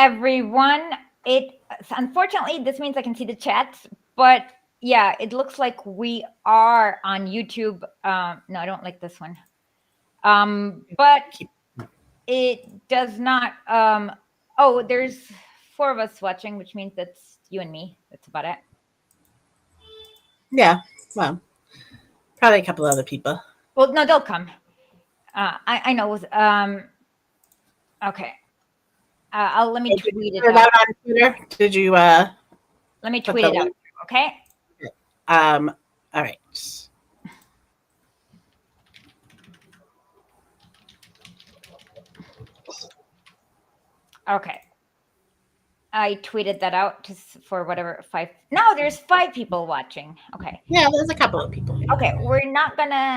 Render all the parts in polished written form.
everyone. It unfortunately this means I can see the chats, but yeah, it looks like we are on YouTube. No, I don't like this one. But it does not. Oh, there's four of us watching, which means that's you and me. That's about it. Yeah. Well, probably a couple other people. Well, no, they'll come. I know. Okay. I'll let me Did tweet you it put it out. out on Twitter? Did you Let me put tweet the it out. link? Okay. All right. Okay. I tweeted that out just for whatever five. No, there's five people watching. Okay. Yeah, there's a couple of people. Okay. We're not gonna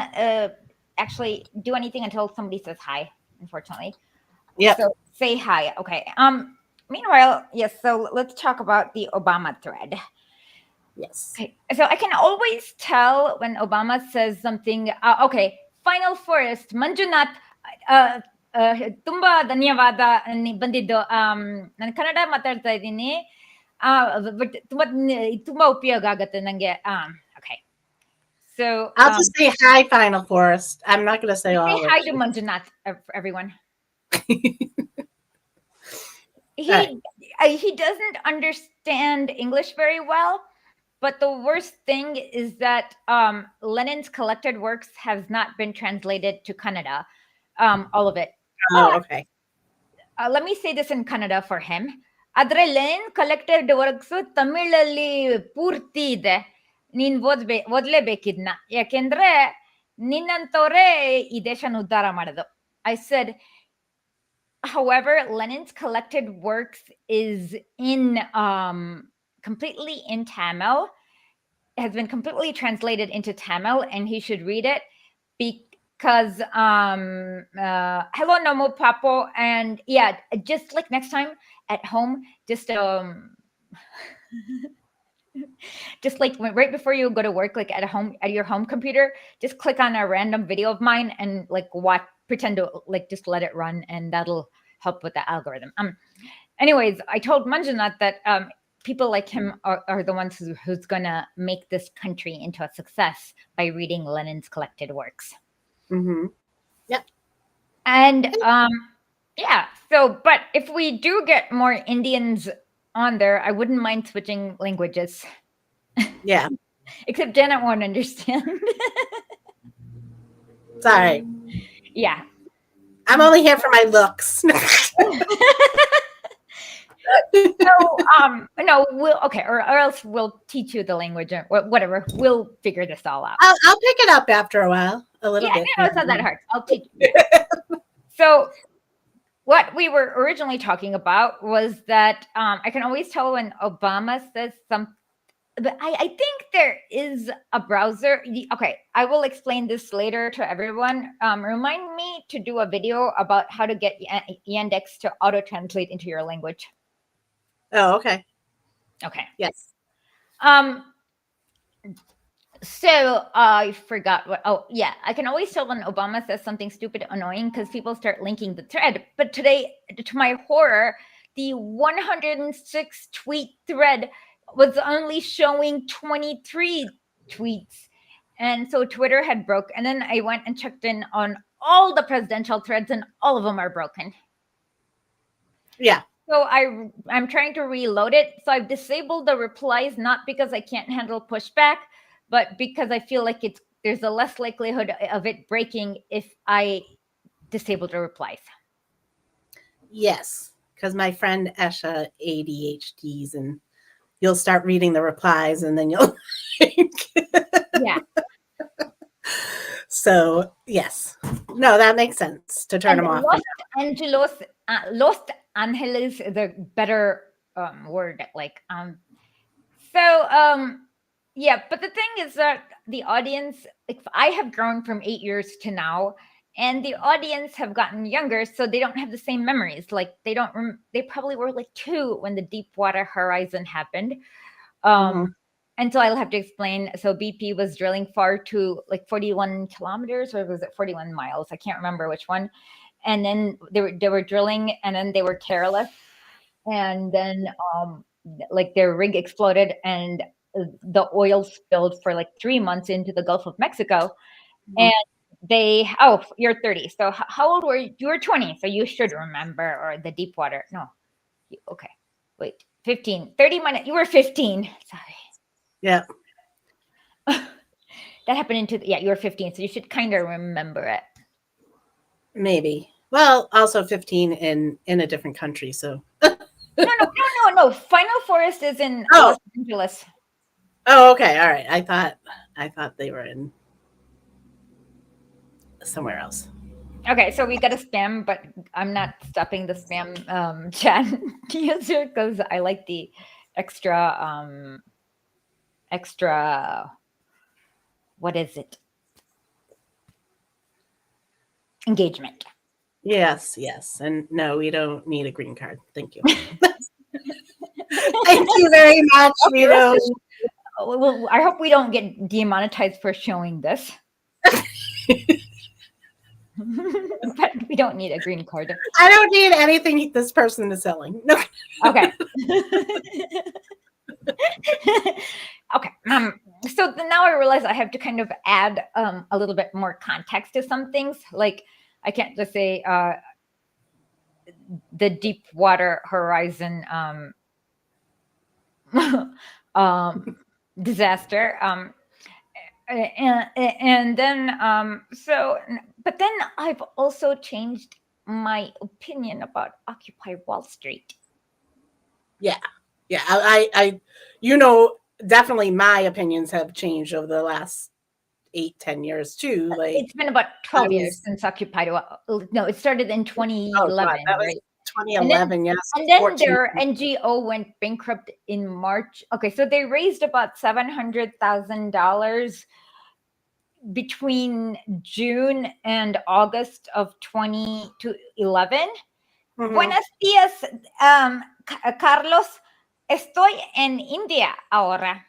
actually do anything until somebody says hi. Unfortunately. Yep. So say hi. Okay. Meanwhile, yes. So let's talk about the Obama thread. Yes. Okay. So I can always tell when Obama says something. Okay. Final Forest, Manjunath. ತುಂಬಾ ಧನ್ಯವಾದ ಬಂದಿದ್ದು ನಾನು ಕನ್ನಡ ಮಾತಾಡ್ತಾ ಇದ್ದೀನಿ but ತುಂಬಾ ಉಪಯೋಗ ಆಗತ್ತೆ ನಂಗೆ okay. So I'll just say hi, Final Forest. I'm not going to say all say of hi it. to Manjunath, everyone. Right. He doesn't understand English very well, but the worst thing is that Lenin's collected works has not been translated to Kannada, all of it. Oh, okay. Let me say this in Kannada for him. ಆದ್ರೆ Lenin collected works ತಮಿಳಲ್ಲಿ ಪೂರ್ತಿ ಇದೆ. ನೀನ್ ಓದ್ಲೇಬೇಕಿದ್ನ, ಯಾಕೆಂದ್ರೆ ನಿನ್ನಂತವ್ರೆ ಈ ದೇಶನ ಉದ್ಧಾರ ಮಾಡೋದು. I said, however, Lenin's collected works is in completely in Tamil, has been completely translated into Tamil, and he should read it because hello Namo Papo, and yeah, just like next time at home, just just like right before you go to work, like at home at your home computer, just click on a random video of mine and like pretend to like just let it run, and that'll help with the algorithm. Anyways, I told Manjunath that people like him are the ones who's gonna make this country into a success by reading Lenin's collected works. Mm-hmm. Yep. And yeah, so but if we do get more Indians on there, I wouldn't mind switching languages. Yeah. Except Janet won't understand. Sorry. Yeah. I'm only here for my looks. No, we'll okay, or else we'll teach you the language or whatever. We'll figure this all out. I'll pick it up after a while, a little bit. No, it's not that hard. I'll teach you. So what we were originally talking about was that I can always tell when Obama says something. But I think there is a browser. Okay, I will explain this later to everyone. Remind me to do a video about how to get Yandex to auto translate into your language. Oh, okay. Okay. Yes. So I forgot what. Oh, yeah. I can always tell when Obama says something stupid, annoying, because people start linking the thread. But today, to my horror, the 106 tweet thread was only showing 23 tweets. And so Twitter had broke. And then I went and checked in on all the presidential threads, and all of them are broken. Yeah. So I'm trying to reload it. So I've disabled the replies, not because I can't handle pushback, but because I feel like there's a less likelihood of it breaking if I disable the replies. Yes, because my friend Esha ADHDs, and you'll start reading the replies, and then you'll. Yeah. So yes, no, that makes sense to turn them off. Los Angeles is a better word. Like so yeah, but the thing is that the audience, like I have grown from 8 years to now, and the audience have gotten younger, so they don't have the same memories. Like they don't. They probably were like 2 when the Deepwater Horizon happened. And so I'll have to explain. So BP was drilling far to like 41 kilometers, or was it 41 miles? I can't remember which one. And then they were drilling, and then they were careless. and then like their rig exploded, and the oil spilled for like 3 months into the Gulf of Mexico. And you're 30. So how old were you? You were 20, so you should remember. Or the deep water. No. Okay. Wait. 15. 30 minutes. You were 15. Sorry. Yeah. That happened you were 15, so you should kind of remember it. Maybe. Well, also 15 in a different country, so. No. Final Forest is in Oh. Los Angeles. Oh, okay. All right. I thought they were in somewhere else. Okay, so we got a spam, but I'm not stopping the spam chat user because I like the extra what is it? Engagement. Yes. And no, we don't need a green card. Thank you. Thank you very much. Okay, well, I hope we don't get demonetized for showing this. But we don't need a green card. I don't need anything this person is selling. No. Okay. Okay. So now I realize I have to kind of add a little bit more context to some things. Like I can't just say the Deepwater Horizon disaster. And then but then I've also changed my opinion about Occupy Wall Street. Yeah. I definitely my opinions have changed over the last 8-10 years too. Like it's been about 12 years since Occupy. No, it started in 2011. that was right? 2011, yes. And then 14. their NGO went bankrupt in March. Okay, so they raised about $700,000 between June and August of 2011. Mhm. Buenos días, Carlos. Estoy en India ahora.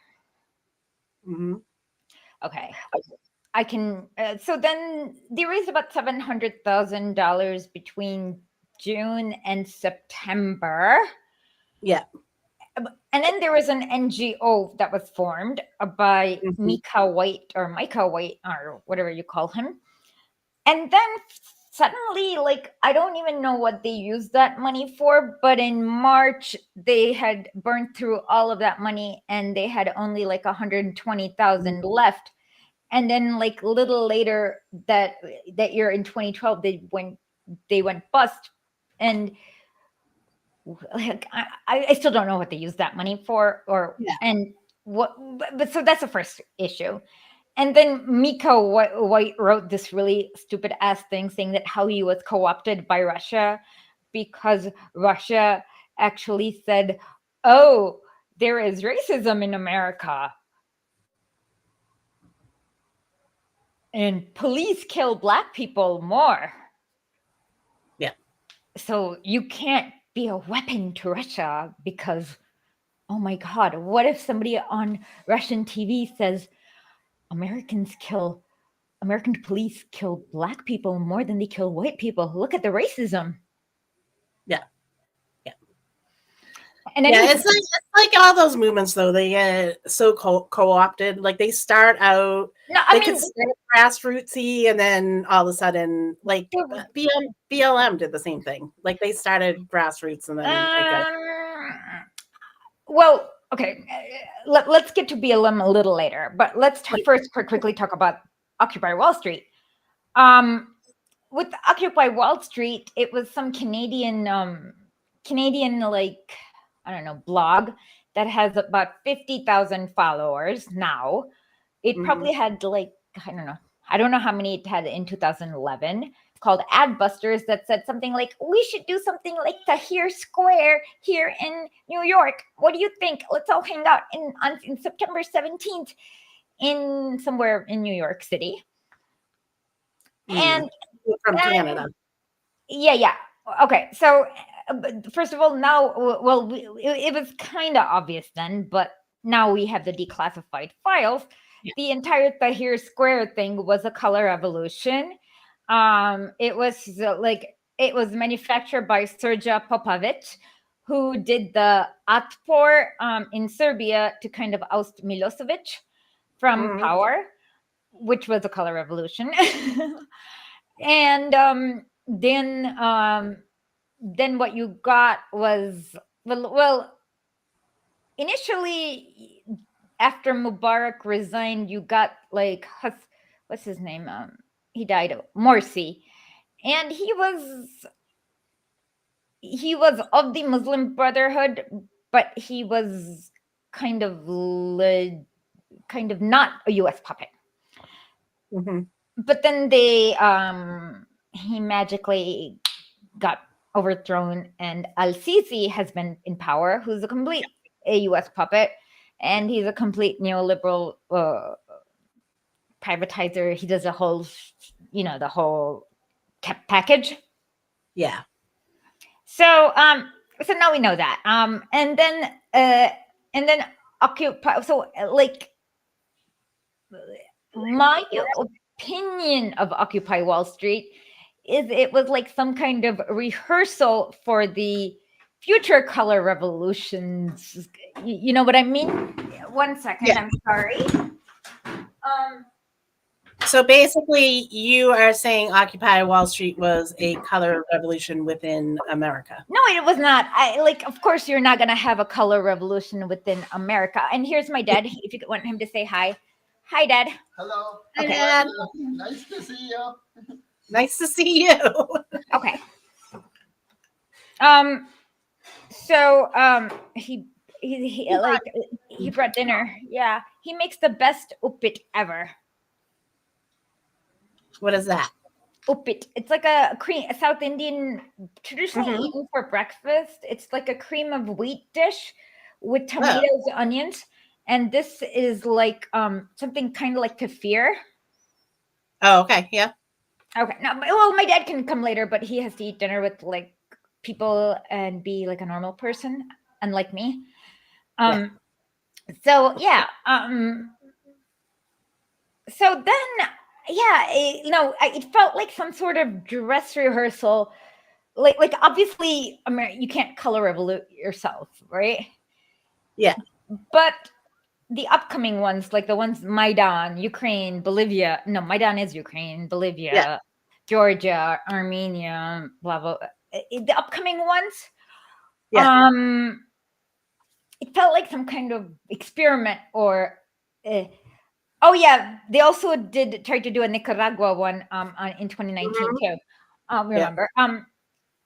Mhm. Okay. I can. So then they raised about $700,000 between June and September. Yeah. And then there was an NGO that was formed by Micah White or whatever you call him. And then suddenly, like, I don't even know what they used that money for, but in March, they had burned through all of that money and they had only like 120,000 left. And then like a little later that year in 2012, they went bust. And like I still don't know what they used that money for and what, but so that's the first issue. And then Mika White wrote this really stupid ass thing saying that how he was co-opted by Russia because Russia actually said, oh, there is racism in America and police kill Black people more. Yeah. So you can't be a weapon to Russia because, oh my God, what if somebody on Russian TV says American police kill Black people more than they kill white people? Look at the racism. Yeah. And then it's like all those movements though, they get so co-opted. Like they start out could start grassrootsy and then all of a sudden like BLM did the same thing. Like they started grassroots and then well, okay, let's get to BLM a little later, but let's first quickly talk about Occupy Wall Street. With Occupy Wall Street, it was some Canadian like, I don't know, blog that has about 50,000 followers now. It probably had like, I don't know how many it had in 2011, called Adbusters, that said something like, we should do something like Tahrir Square here in New York. What do you think? Let's all hang out in September 17th in somewhere in New York City. And from Canada. Yeah. Okay. So first of all, now, well, it was kind of obvious then, but now we have the declassified files. Yeah. The entire Tahrir Square thing was a color revolution. It was manufactured by Serja Popovic, who did the Otpor in Serbia to kind of oust Milosevic from power, which was a color revolution. And then what you got was well initially after Mubarak resigned, you got like what's his name? He died, Morsi, and he was of the Muslim Brotherhood, but he was kind of not a U.S. puppet. But then he magically got overthrown, and Al-Sisi has been in power, who's a complete U.S. puppet, and he's a complete neoliberal privatizer. He does the whole package. Yeah. So now we know that. And then Occupy. So like my opinion of Occupy Wall Street is it was like some kind of rehearsal for the future color revolutions. You know what I mean? 1 second, yeah. I'm sorry. So basically, you are saying Occupy Wall Street was a color revolution within America. No, it was not. Of course, you're not going to have a color revolution within America. And here's my dad. If you want him to say hi. Hi, Dad. Hello. Okay. Hi, Dad. Nice to see you. Nice to see you. Okay. So he brought dinner. Yeah, he makes the best uppit ever. What is that? Uppit. It's like a South Indian traditionally eaten for breakfast. It's like a cream of wheat dish with tomatoes, onions, and this is like something kind of like kefir. Oh, okay, yeah. Okay. Now, well, my dad can come later, but he has to eat dinner with like people and be like a normal person, unlike me. So yeah. So then. Yeah, it felt like some sort of dress rehearsal. Like obviously, you can't color revolute yourself, right? Yeah. But the upcoming ones, like the ones Maidan, Ukraine, Bolivia. No, Maidan is Ukraine, Bolivia, Georgia, Armenia, blah blah. The upcoming ones, it felt like some kind of experiment or. Oh yeah, they also try to do a Nicaragua one in 2019 too. Remember?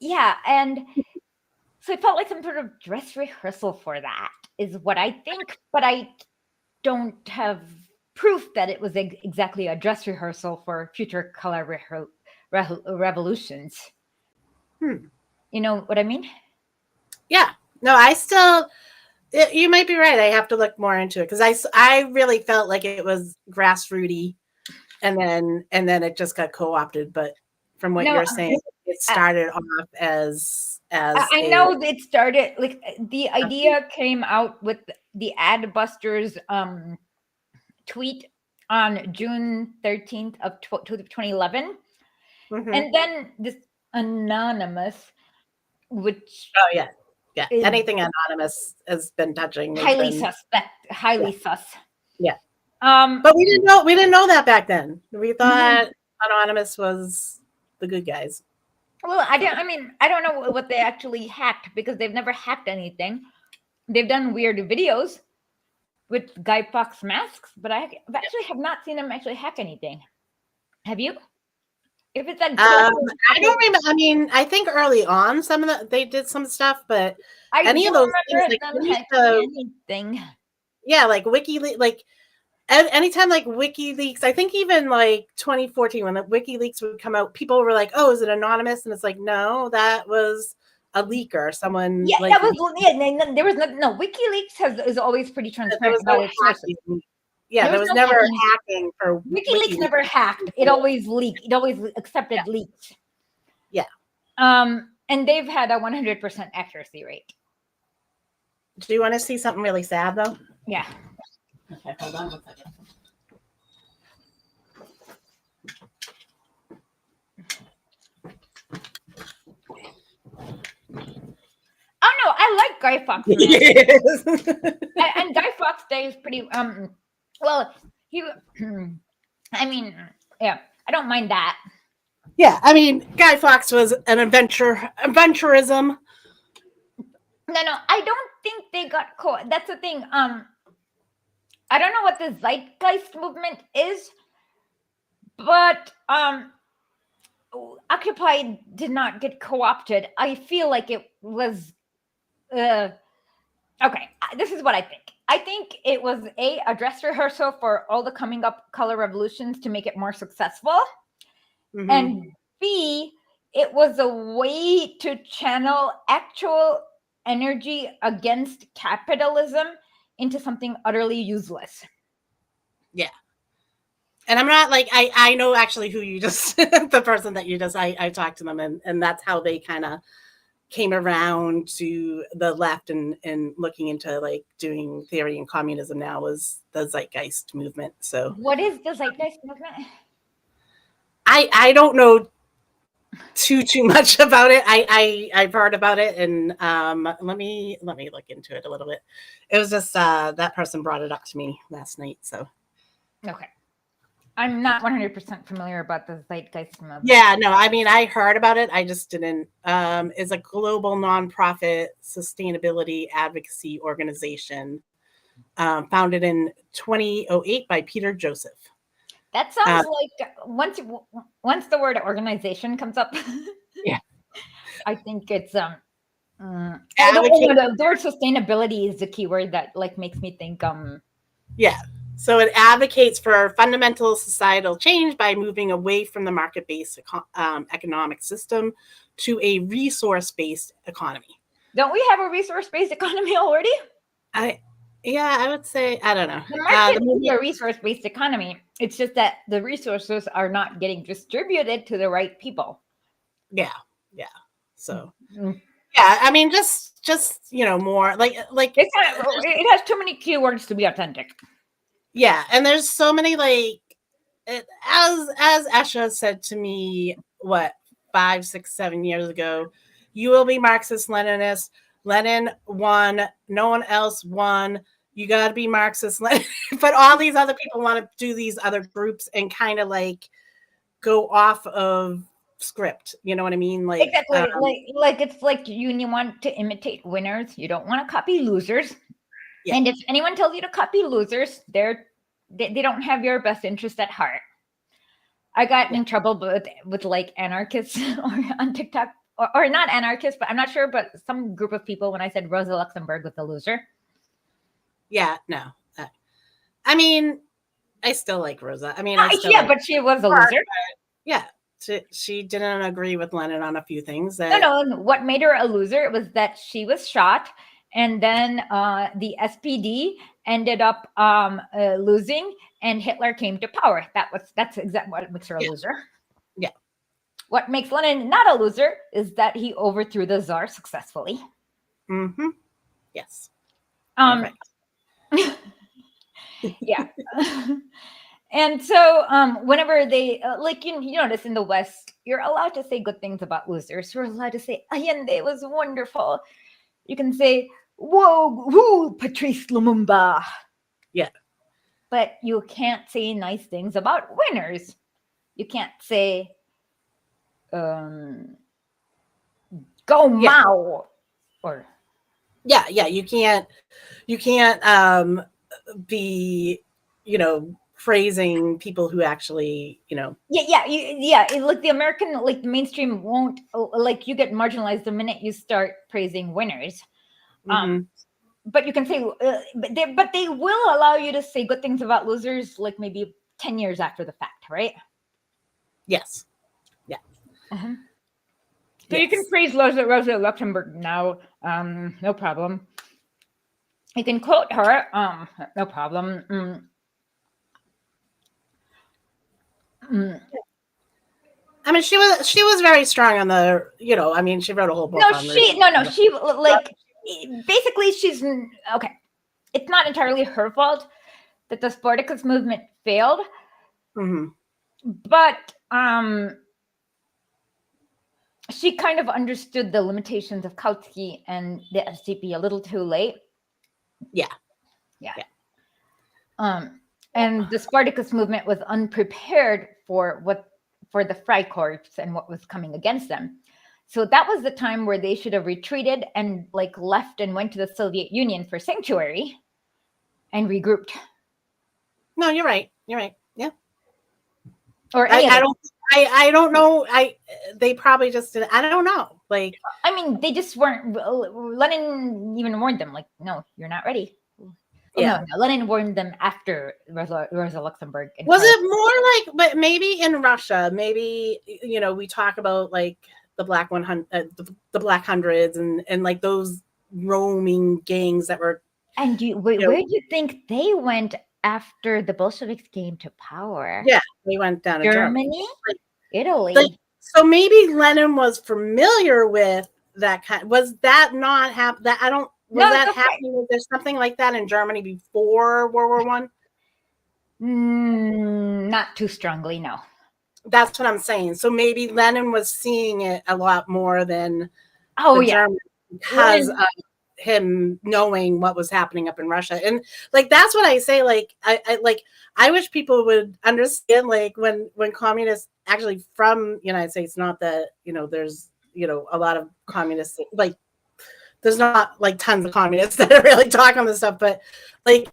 Yeah, and so it felt like some sort of dress rehearsal for that is what I think, but I don't have proof that it was exactly a dress rehearsal for future color revolutions. You know what I mean? Yeah. No, I still. You might be right. I have to look more into it because I really felt like it was grassrooty, and then it just got co-opted. But from what you're saying, it started off as I know it started like the idea came out with the Adbusters tweet on June 13th of 2011, and then this anonymous, which Yeah, anything anonymous has been touching. Highly sus. Yeah. But we didn't know that back then. We thought anonymous was the good guys. Well, I don't know what they actually hacked because they've never hacked anything. They've done weird videos with Guy Fawkes masks, but I actually have not seen them actually hack anything. Have you? If it's like I don't remember. I mean, I think early on they did some stuff, but any of those things, like anything. Yeah, like WikiLeaks, like anytime like WikiLeaks, I think even like 2014 when the WikiLeaks would come out, people were like, "Oh, is it anonymous?" And it's like, no, that was a leaker. Someone that was there was no WikiLeaks is always pretty transparent about its sources. Yeah, there was never hacking for WikiLeaks. Never hacked. It always leaked. It always accepted leaks. Yeah. And they've had a 100% accuracy rate. Do you want to see something really sad though? Yeah. Okay, hold on 1 second. Oh no, I Guy Fawkes. Yes. And Guy Fawkes Day is pretty well, he I mean, yeah, I don't mind that. Yeah, I mean, Guy Fawkes was an adventurism. No, I don't think they got caught. That's the thing. I don't know what the Zeitgeist movement is, but Occupy did not get co-opted. I feel like it was okay. This is what I think. I think it was a dress rehearsal for all the coming up color revolutions to make it more successful, and B, it was a way to channel actual energy against capitalism into something utterly useless. Yeah. And I'm not like, I know actually who you just, the person that you just, I talked to them and that's how they kind of came around to the left and looking into like doing theory and communism now was the Zeitgeist movement. So what is the Zeitgeist movement? I don't know too much about it. I've heard about it and let me look into it a little bit. It was just that person brought it up to me last night. So okay. I'm not 100% familiar about the Zeitgeist movement. Yeah, no, I mean, I heard about it. I just didn't. It's a global nonprofit sustainability advocacy organization founded in 2008 by Peter Joseph. That sounds like once the word organization comes up, yeah, I think it's the word sustainability is the key word that like makes me think yeah. So it advocates for fundamental societal change by moving away from the market-based economic system to a resource-based economy. Don't we have a resource-based economy already? I would say, I don't know. The market is a resource-based economy. It's just that the resources are not getting distributed to the right people. Yeah. So, yeah, I mean, just more like it has too many keywords to be authentic. Yeah, and there's so many like as Esha said to me, what 5, 6, 7 years ago, you will be Marxist Leninist. Lenin won, no one else won. You got to be Marxist Lenin. But all these other people want to do these other groups and kind of like go off of script. You know what I mean? Like exactly. Like it's like you want to imitate winners. You don't want to copy losers. Yeah. And if anyone tells you to copy losers, they don't have your best interest at heart. I got in trouble with like anarchists or on TikTok, or not anarchists, but I'm not sure, but some group of people when I said Rosa Luxemburg was a loser. Yeah, no. I mean, I still like Rosa. I mean, but she was a loser. Yeah. She didn't agree with Lenin on a few things. No. What made her a loser was that she was shot, and then the SPD ended up losing, and Hitler came to power. That's exactly what makes her a loser. Yeah. What makes Lenin not a loser is that he overthrew the Tsar successfully. Mm-hmm. Yes. Yeah. And so whenever they like you notice in the West, you're allowed to say good things about losers. You're allowed to say Allende was wonderful. You can say, whoa, Patrice Lumumba. Yeah. But you can't say nice things about winners. You can't say go Mao or you can't be praising people who actually like the American, like the mainstream won't, like you get marginalized the minute you start praising winners. But you can say but they will allow you to say good things about losers like maybe 10 years after the fact, right? Yes. Yeah. So you can praise Rosa Luxemburg now, no problem. You can quote her, no problem. I mean, she was very strong on the, I mean, she wrote a whole book. She like basically she's okay. It's not entirely her fault that the Spartacus movement failed, she kind of understood the limitations of Kautsky and the SDP a little too late. Yeah. And the Spartacus movement was unprepared for the Freikorps and what was coming against them. So that was the time where they should have retreated and like left and went to the Soviet Union for sanctuary and regrouped. No, you're right. You're right. Yeah. Or I don't know. They probably just didn't. I don't know. Like, I mean, they just weren't. Lenin even warned them, like, no, you're not ready. Yeah. No, Lenin warned them after Rosa Luxemburg. Was it more like, but maybe in Russia, maybe, you know, we talk about like the Black 100, the Black Hundreds, and like those roaming gangs that were. And where do you think they went after the Bolsheviks came to power? Yeah, they went down to Germany, Italy. Like, so maybe Lenin was familiar with that kind. Was that not happen? That I don't. Was that happening? Was there something like that in Germany before World War I? Not too strongly, no. That's what I'm saying. So maybe Lenin was seeing it a lot more than Germans because of him knowing what was happening up in Russia. And like that's what I say. Like I wish people would understand. Like when communists actually from United States, not that there's a lot of communists like. There's not like tons of communists that are really talking on this stuff, but like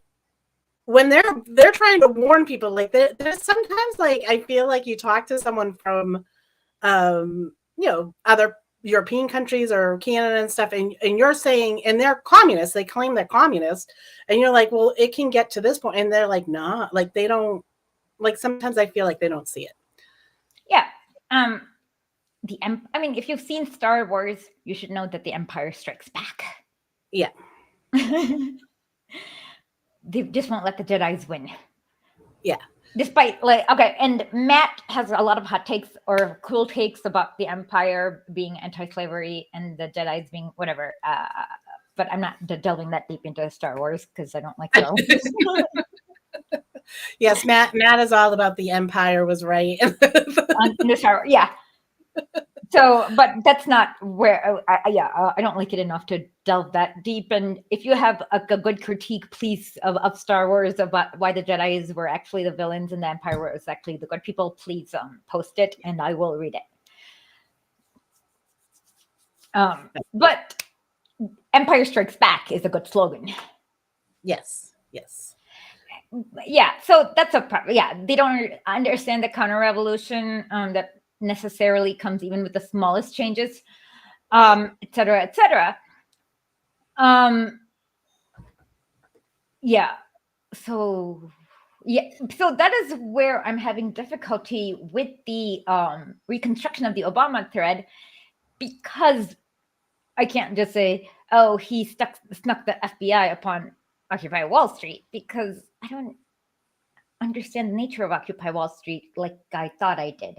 when they're trying to warn people, like there's sometimes like I feel like you talk to someone from other European countries or Canada and stuff, and you're saying, and they're communists, they claim they're communists, and you're like, well, it can get to this point, and they're like, nah, like they don't, like sometimes I feel like they don't see it. Yeah. I mean, if you've seen Star Wars, you should know that the Empire Strikes Back. Yeah. They just won't let the Jedis win. Yeah. Despite and Matt has a lot of hot takes or cool takes about the Empire being anti-slavery and the Jedis being whatever. But I'm not delving that deep into Star Wars because I don't like Star Wars. Yes, Matt is all about the Empire was right. Yeah. So, but that's not where, I don't like it enough to delve that deep. And if you have a good critique, please, of Star Wars about why the Jedis were actually the villains and the Empire was actually the good people, please post it and I will read it. But Empire Strikes Back is a good slogan. Yes. Yeah, so that's a problem. Yeah, they don't understand the counter-revolution that necessarily comes even with the smallest changes, et cetera, et cetera. So that is where I'm having difficulty with the reconstruction of the Obama thread, because I can't just say, oh, he snuck the FBI upon Occupy Wall Street, because I don't understand the nature of Occupy Wall Street like I thought I did.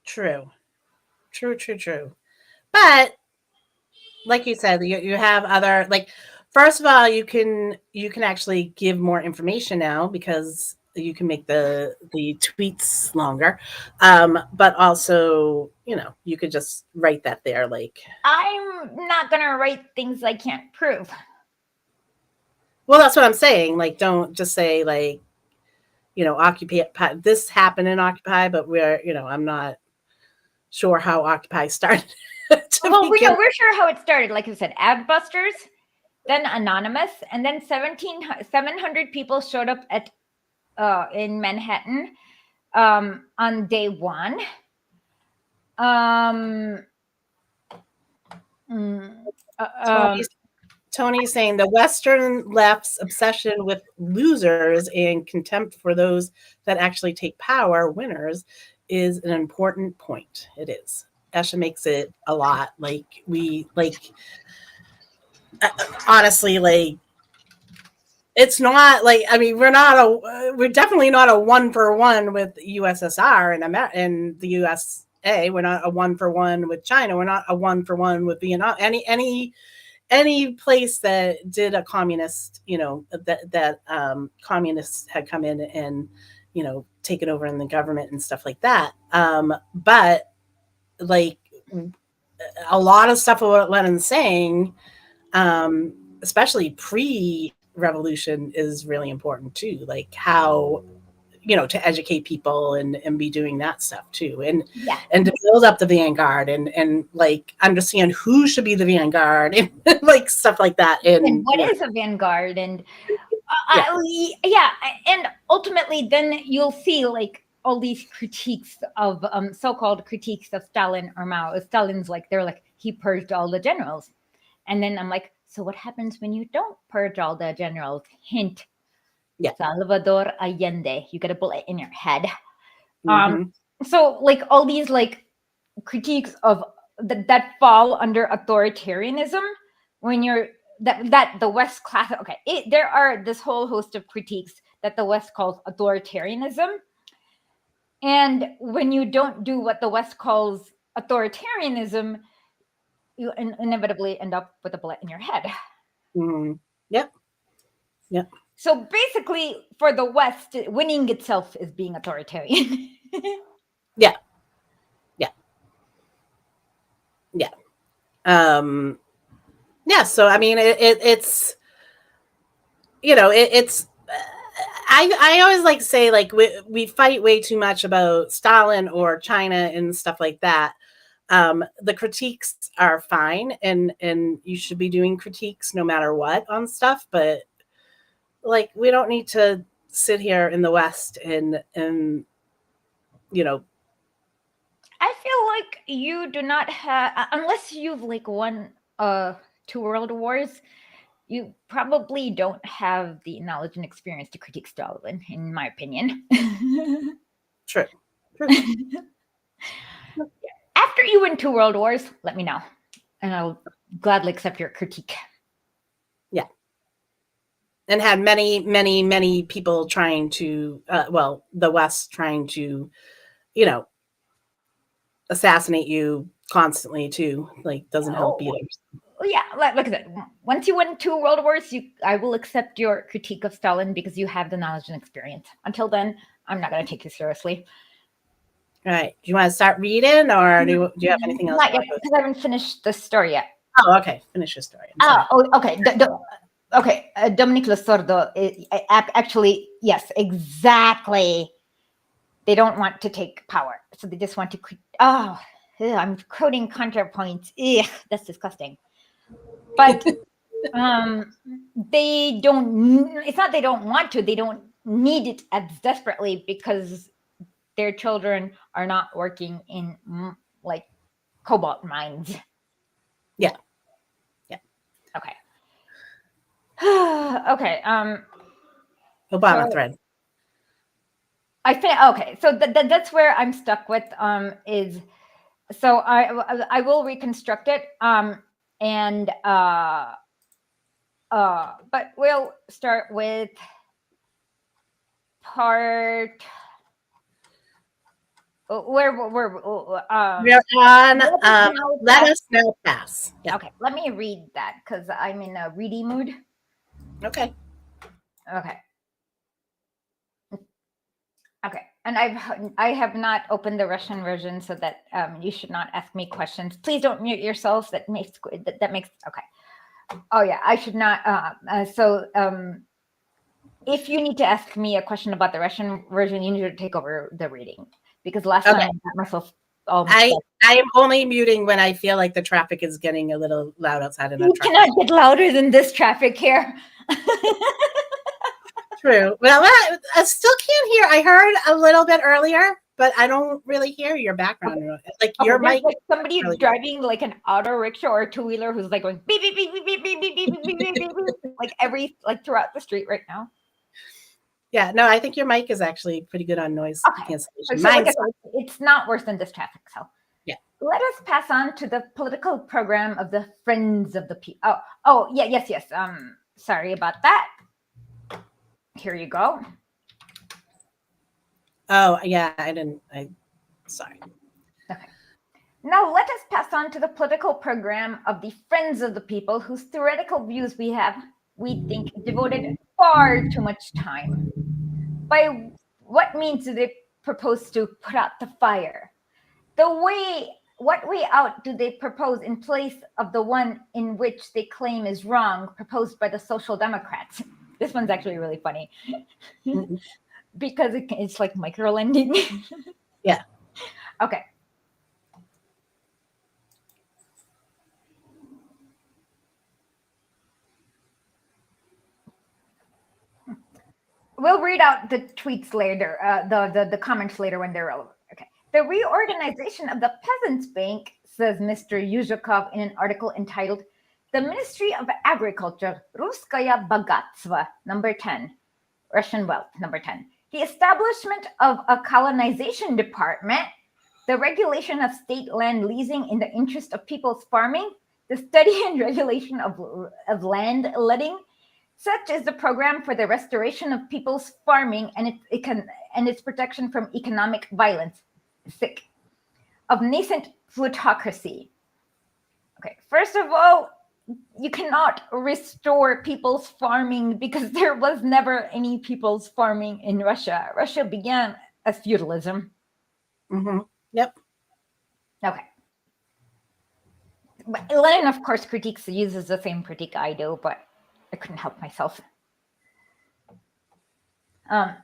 True. But like you said, you have other, like, first of all, you can actually give more information now because you can make the tweets longer. But also, you could just write that there. Like, I'm not going to write things I can't prove. Well, that's what I'm saying. Like, don't just say like, Occupy. This happened in Occupy, but I'm not sure how Occupy started. We're sure how it started. Like I said, Adbusters, then Anonymous, and then 700 people showed up at in Manhattan on day one. Tony's saying the Western left's obsession with losers and contempt for those that actually take power, winners, is an important point. It is. Esha makes it a lot. Like, honestly, like, it's not like, I mean, we're definitely not a 1-for-1 with USSR and the USA. We're not a 1-for-1 with China. We're not a 1-for-1 with Vietnam. Any place that did a communist, that communists had come in and, taken over in the government and stuff like that. But like a lot of stuff about what Lenin's saying, especially pre-revolution, is really important too. Like how, to educate people and be doing that stuff too, and to build up the vanguard and like understand who should be the vanguard and like stuff like that. And what is a vanguard? And and ultimately, then you'll see like all these critiques of so-called critiques of Stalin or Mao. Stalin's like, they're like, he purged all the generals, and then I'm like, so what happens when you don't purge all the generals? Hint. Salvador Allende, you get a bullet in your head. So like all these like critiques of that fall under authoritarianism, when you're that the West class, there are this whole host of critiques that the West calls authoritarianism, and when you don't do what the West calls authoritarianism, you inevitably end up with a bullet in your head. Yep. So basically, for the West, winning itself is being authoritarian. Yeah. So I mean, it's it's. I always like to say, like, we fight way too much about Stalin or China and stuff like that. The critiques are fine, and you should be doing critiques no matter what on stuff, but like, we don't need to sit here in the West and I feel like you do not have, unless you've like won 2 world wars, you probably don't have the knowledge and experience to critique Stalin, in my opinion. True. After you win 2 world wars, let me know, and I'll gladly accept your critique. Yeah. And had many, many, many people trying to, the West trying to, assassinate you constantly too. Like, doesn't help either. Yeah, look at that. Once you win 2 world wars, I will accept your critique of Stalin because you have the knowledge and experience. Until then, I'm not going to take you seriously. All right. Do you want to start reading, or do you have anything else? Not yet, because I haven't finished the story yet. Oh, okay. Finish your story. Okay. Dominic Losordo, actually, yes, exactly. They don't want to take power, so they just want to. I'm quoting counterpoints. That's disgusting. But they don't. It's not they don't want to. They don't need it as desperately because their children are not working in like cobalt mines. Yeah. Okay. Okay. Obama thread. So that's where I'm stuck with. Is so I will reconstruct it. But we'll start with part. We're on. Let us now pass. Yeah. Okay, let me read that because I'm in a ready mood. Okay. And I have not opened the Russian version, so that you should not ask me questions. Please don't mute yourselves. That makes okay. Oh yeah, I should not. If you need to ask me a question about the Russian version, you need to take over the reading because last time I got myself. I am only muting when I feel like the traffic is getting a little loud outside of the traffic. You cannot get louder than this traffic here. True. Well, I still can't hear. I heard a little bit earlier, but I don't really hear your background. Like your mic. Like somebody really driving like an auto rickshaw or a 2-wheeler who's like going beep beep beep beep beep beep beep beep beep beep beep like throughout the street right now. Yeah, no, I think your mic is actually pretty good on noise cancellation. So it's not worse than this traffic. So yeah. Let us pass on to the political program of the Friends of the People. Oh, yeah, yes. Sorry about that. Here you go. Oh, yeah, sorry. Okay. Now let us pass on to the political program of the Friends of the People, whose theoretical views we think, devoted far too much time. By what means do they propose to put out the fire? The way what way out do they propose in place of the one in which they claim is wrong, proposed by the Social Democrats? This one's actually really funny because it's like micro-lending. Yeah. Okay. We'll read out the tweets later, the comments later when they're relevant. Okay. The reorganization of the Peasants' Bank, says Mr. Yuzhakov in an article entitled "The Ministry of Agriculture, Ruskaya Bogatstvo, number 10, Russian Wealth, number 10. The establishment of a colonization department, the regulation of state land leasing in the interest of people's farming, the study and regulation of land letting, such is the program for the restoration of people's farming and its protection from economic violence, sick, of nascent plutocracy." Okay, first of all, you cannot restore people's farming because there was never any people's farming in Russia. Russia began as feudalism. Yep. Okay. But Lenin, of course, uses the same critique I do, but I couldn't help myself. And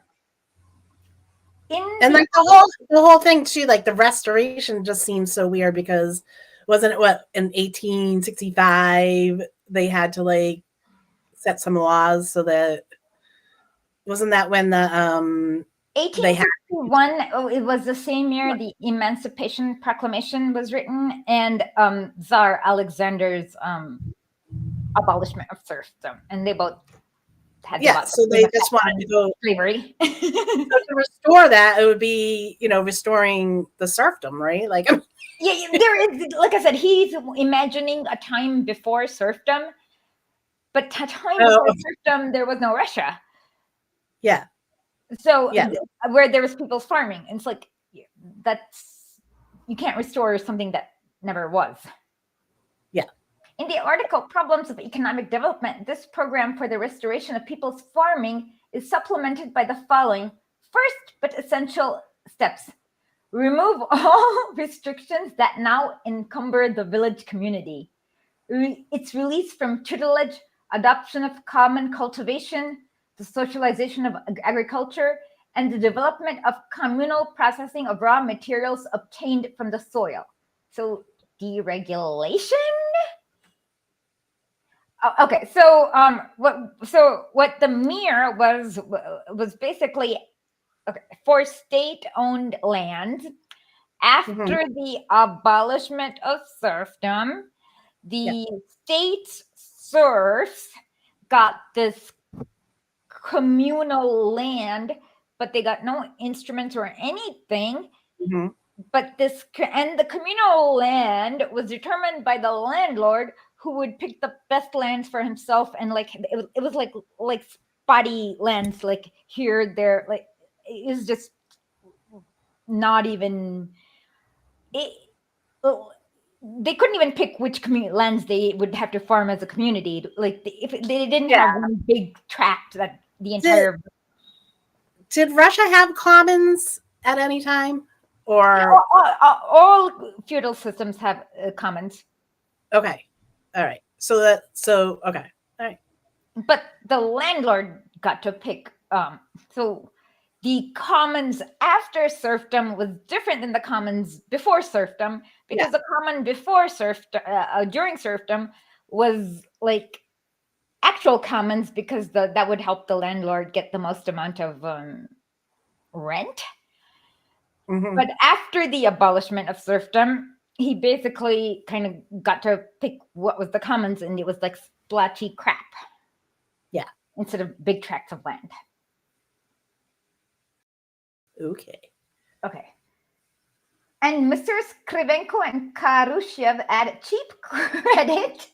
like the whole thing too, like the restoration just seems so weird because wasn't it what in 1865 they had to like set some laws so that wasn't that when the 1861, it was the same year the Emancipation Proclamation was written and Tsar Alexander's abolishment of serfdom, and they both had so they just wanted to go slavery. So to restore that, it would be restoring the serfdom, right? Like yeah, there is, like I said, he's imagining a time before serfdom, but a time before serfdom there was no Russia. Yeah. So where there was people's farming, and it's like you can't restore something that never was. Yeah. In the article, Problems of Economic Development, this program for the restoration of people's farming is supplemented by the following first but essential steps. Remove all restrictions that now encumber the village community. Its release from tutelage, adoption of common cultivation, the socialization of agriculture, and the development of communal processing of raw materials obtained from the soil. So deregulation? Okay, so what the Mir was basically for state-owned land after the abolishment of serfdom, the state's serfs got this communal land, but they got no instruments or anything. But the communal land was determined by the landlord, who would pick the best lands for himself, and like it was like spotty lands, like here, there, like it was just not even they couldn't even pick which lands they would have to farm as a community. Like if they didn't have one big tract that the entire. Did Russia have commons at any time, or all feudal systems have commons? Okay. All right. Okay. All right. But the landlord got to pick. So the commons after serfdom was different than the commons before serfdom, because the common before during serfdom was like actual commons, because that would help the landlord get the most amount of rent. But after the abolishment of serfdom, he basically kind of got to pick what was the commons, and it was like splotchy crap. Yeah. Instead of big tracts of land. Okay. And Mr. Skrivenko and Karushev add cheap credit,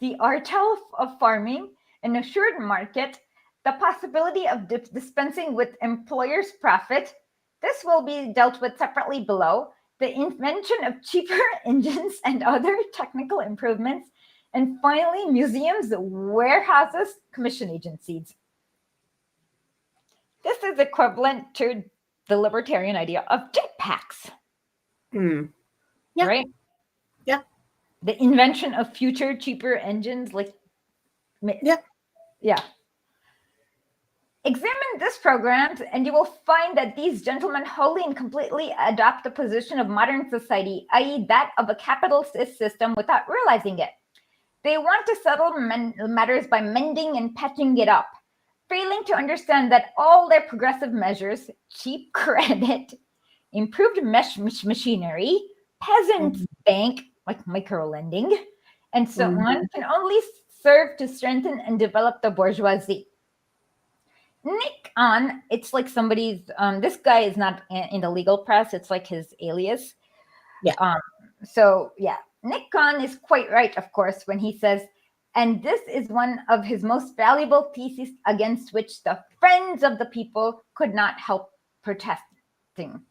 the art of farming, an assured market, the possibility of dispensing with employers' profit. This will be dealt with separately below. The invention of cheaper engines and other technical improvements. And finally, museums, warehouses, commission agencies. This is equivalent to the libertarian idea of jetpacks. Yeah. Right? Yeah. The invention of future cheaper engines, like, Yeah. yeah. Examine this program, and you will find that these gentlemen wholly and completely adopt the position of modern society, i.e., that of a capitalist system, without realizing it. They want to settle matters by mending and patching it up, failing to understand that all their progressive measures, cheap credit, improved machinery, peasants' bank, like microlending, and so on, can only serve to strengthen and develop the bourgeoisie. Nick On, it's like somebody's, this guy is not in the legal press, it's like his alias. Yeah. So yeah, Nick Kahn is quite right, of course, when he says, and this is one of his most valuable theses against which the friends of the people could not help protesting,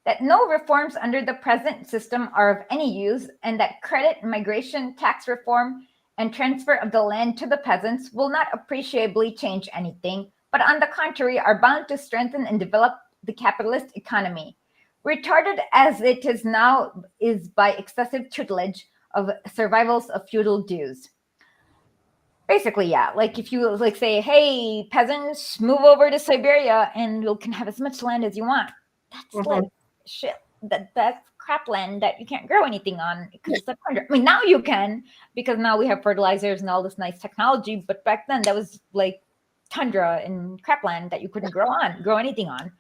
that no reforms under the present system are of any use, and that credit, migration, tax reform, and transfer of the land to the peasants will not appreciably change anything, but on the contrary are bound to strengthen and develop the capitalist economy, retarded as it is now is by excessive tutelage of survivals of feudal dues. Basically, yeah, like if you like say, hey, peasants, move over to Siberia and you can have as much land as you want. That's like shit. That's crap land that you can't grow anything on because it's like 100. I mean, now you can because now we have fertilizers and all this nice technology. But back then, that was like tundra and crap land that you couldn't grow anything on.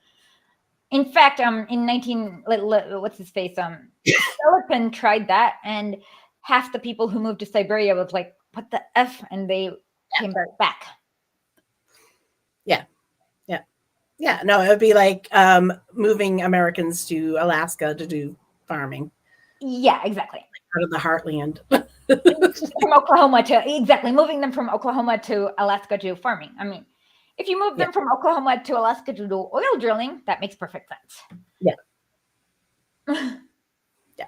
In fact, in what's his face? Seligman tried that, and half the people who moved to Siberia was like, "What the f?" and they came back. Yeah. Yeah, no, it would be like moving Americans to Alaska to do farming. Yeah, exactly. Out of the heartland. From Oklahoma moving them from Oklahoma to Alaska to do farming. I mean, if you move them from Oklahoma to Alaska to do oil drilling, that makes perfect sense. Yeah. Yeah.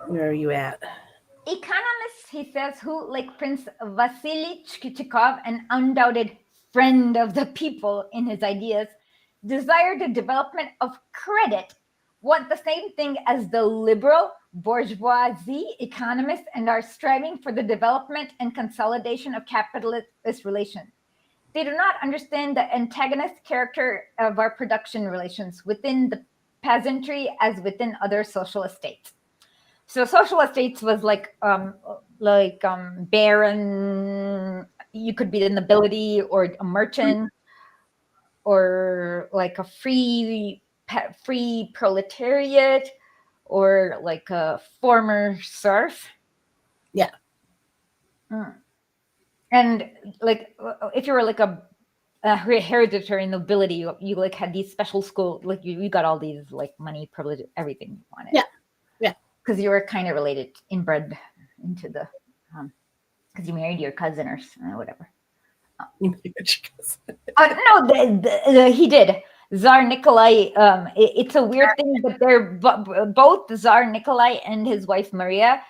Where are you at? Economists, he says, who, like Prince Vasily Chikov, an undoubted friend of the people in his ideas, desire the development of credit, want the same thing as the liberal bourgeoisie economists and are striving for the development and consolidation of capitalist relations. They do not understand the antagonist character of our production relations within the peasantry as within other social estates. So social estates was like baron. You could be the nobility or a merchant, or like a free proletariat, or like a former serf. Yeah. And like if you were like a hereditary nobility, you like had these special school, like you got all these like money, privilege, everything you wanted. Yeah. Because you were kind of related, inbred into the, because you married your cousin or whatever. No, he did. Tsar Nikolai. It's a weird thing, but they're both Tsar Nikolai and his wife Maria.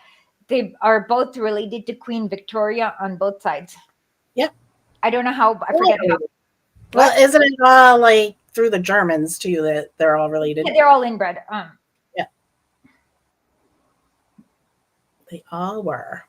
They are both related to Queen Victoria on both sides. Yep. I don't know how. I forget how. Well, isn't it all like through the Germans too that they're all related? Yeah, they're all inbred. Yeah. They all were.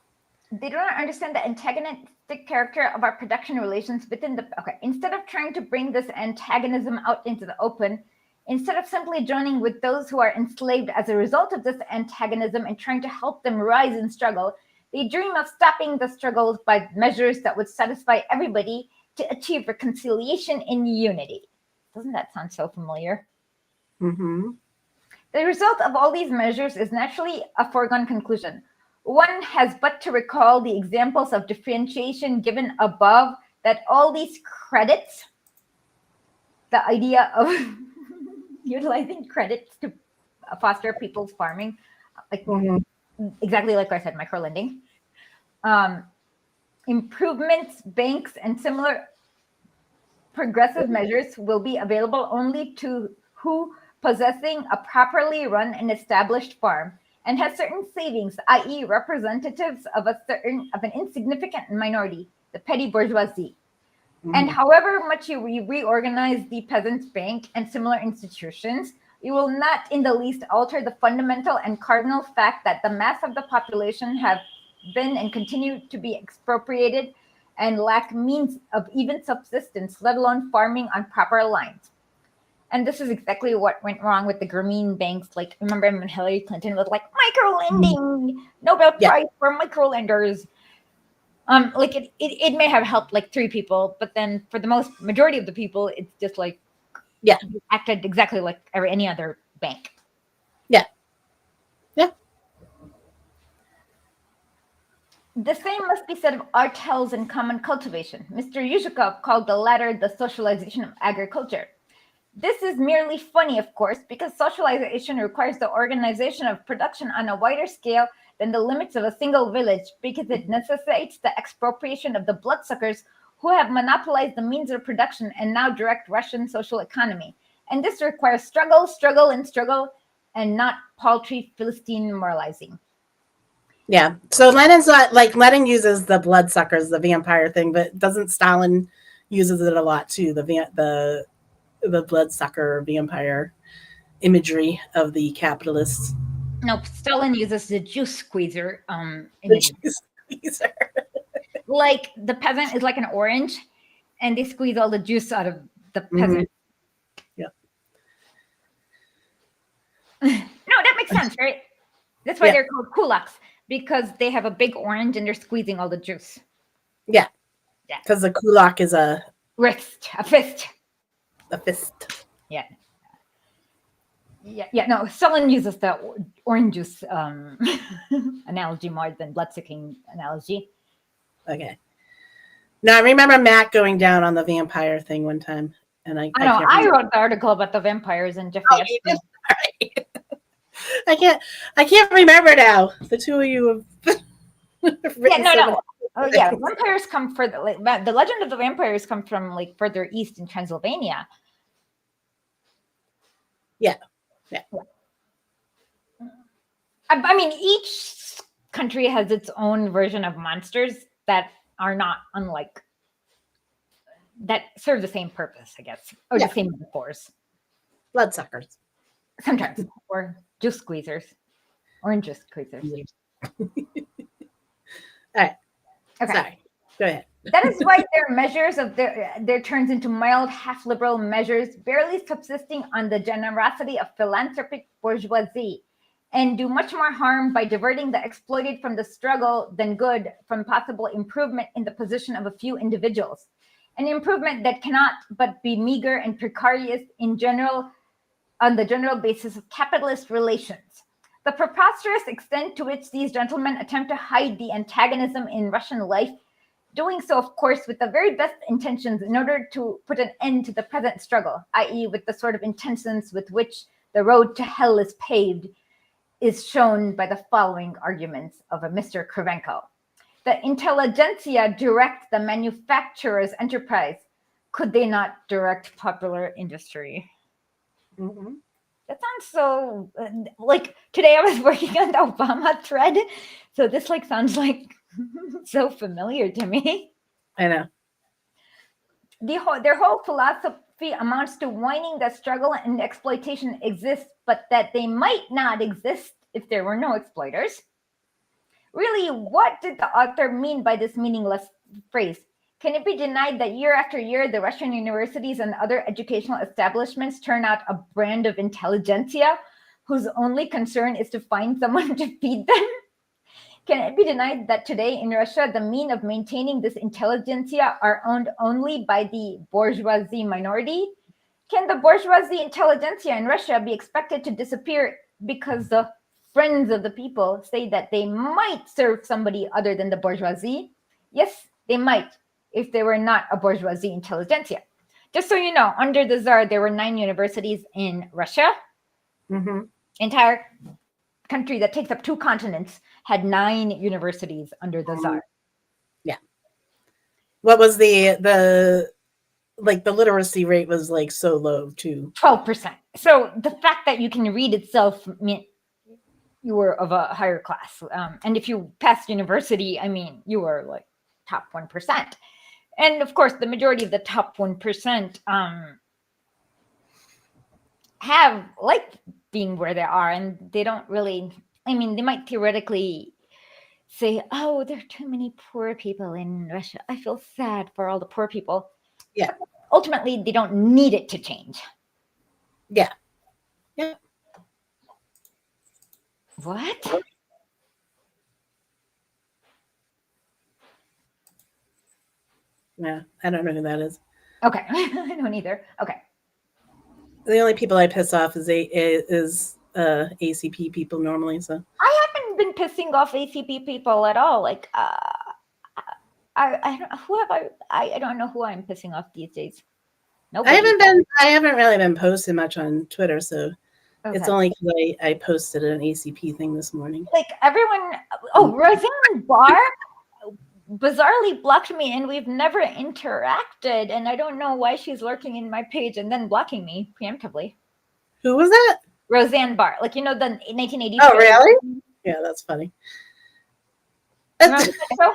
They do not understand the antagonistic character of our production relations within the. Okay, instead of trying to bring this antagonism out into the open, instead of simply joining with those who are enslaved as a result of this antagonism and trying to help them rise in struggle, they dream of stopping the struggles by measures that would satisfy everybody to achieve reconciliation in unity. Doesn't that sound so familiar? Mm-hmm. The result of all these measures is naturally a foregone conclusion. One has but to recall the examples of differentiation given above, that all these credits, the idea of utilizing credits to foster people's farming, like exactly like I said, microlending, improvements, banks, and similar progressive measures will be available only to who possessing a properly run and established farm and has certain savings, i.e. representatives of an insignificant minority, the petty bourgeoisie. And however much you reorganize the Peasants' Bank and similar institutions, you will not in the least alter the fundamental and cardinal fact that the mass of the population have been and continue to be expropriated and lack means of even subsistence, let alone farming on proper lines. And this is exactly what went wrong with the Grameen banks. Like, remember when Hillary Clinton was like, micro-lending, Nobel Prize for micro-lenders. Like it may have helped like 3 people, but then for the majority of the people, it's just like acted exactly like any other bank. Yeah. The same must be said of artels and common cultivation. Mr. Yuzhikov called the latter the socialization of agriculture. This is merely funny, of course, because socialization requires the organization of production on a wider scale than the limits of a single village, because it necessitates the expropriation of the bloodsuckers who have monopolized the means of production and now direct Russian social economy. And this requires struggle, and not paltry Philistine moralizing. Yeah. So Lenin's not like Lenin uses the bloodsuckers, the vampire thing, but doesn't Stalin uses it a lot too? The bloodsucker vampire imagery of the capitalists. Nope, Stalin uses the juice squeezer The juice squeezer. Like the peasant is like an orange, and they squeeze all the juice out of the peasant. Yeah. No, that makes sense, right? That's why they're called kulaks, because they have a big orange and they're squeezing all the juice. Yeah. Because the kulak is a fist. A fist. Yeah. No, Stalin uses the orange juice analogy more than blood-sucking analogy. Okay. Now I remember Matt going down on the vampire thing one time, and I wrote the article about the vampires and Jeffrey Epstein. Right. I can't remember now. The two of you have no. Oh yeah, vampires come further. Like, the legend of the vampires come from like further east in Transylvania. Yeah. I mean, each country has its own version of monsters that are not unlike, that serve the same purpose, I guess, or the same metaphors. Bloodsuckers. Sometimes, or juice squeezers, orange juice squeezers. All right. Okay. Sorry. Go ahead. That is why their measures of their turns into mild, half-liberal measures, barely subsisting on the generosity of philanthropic bourgeoisie, and do much more harm by diverting the exploited from the struggle than good from possible improvement in the position of a few individuals. An improvement that cannot but be meager and precarious in general, on the general basis of capitalist relations. The preposterous extent to which these gentlemen attempt to hide the antagonism in Russian life, doing so, of course, with the very best intentions in order to put an end to the present struggle, i.e. with the sort of intentions with which the road to hell is paved, is shown by the following arguments of a Mr. Kirilenko. The intelligentsia direct the manufacturer's enterprise. Could they not direct popular industry? Mm-hmm. That sounds so, like today I was working on the Obama thread. So this like sounds like so familiar to me. I know. Their whole philosophy amounts to whining that struggle and exploitation exists, but that they might not exist if there were no exploiters. Really, what did the author mean by this meaningless phrase? Can it be denied that year after year, the Russian universities and other educational establishments turn out a brand of intelligentsia whose only concern is to find someone to feed them? Can it be denied that today in Russia, the means of maintaining this intelligentsia are owned only by the bourgeoisie minority? Can the bourgeoisie intelligentsia in Russia be expected to disappear because the friends of the people say that they might serve somebody other than the bourgeoisie? Yes, they might, if they were not a bourgeoisie intelligentsia. Just so you know, under the Tsar, there were 9 universities in Russia. Mm-hmm. Entire country that takes up 2 continents had 9 universities under the Tsar. Yeah. What was the literacy rate was like so low too. 12%. So the fact that you can read itself meant you were of a higher class. And if you passed university, I mean, you were like top 1%. And of course, the majority of the top 1% have liked being where they are, and they don't really, I mean, they might theoretically say, oh, there are too many poor people in Russia. I feel sad for all the poor people. Yeah. But ultimately, they don't need it to change. Yeah. Yeah. What? Yeah, I don't know who that is. Okay, I don't either. Okay. The only people I piss off is ACP people normally. So I haven't been pissing off ACP people at all. Like, I don't, who have I don't know who I'm pissing off these days. Nobody. I haven't really been posting much on Twitter, so Okay. it's only because I posted an ACP thing this morning. Like everyone, Roseanne Barr bizarrely blocked me, and we've never interacted, and I don't know why she's lurking in my page and then blocking me preemptively. Who was that? Roseanne Barr, like, you know, the 1980s. Oh, really? Yeah, that's funny. Remember that show?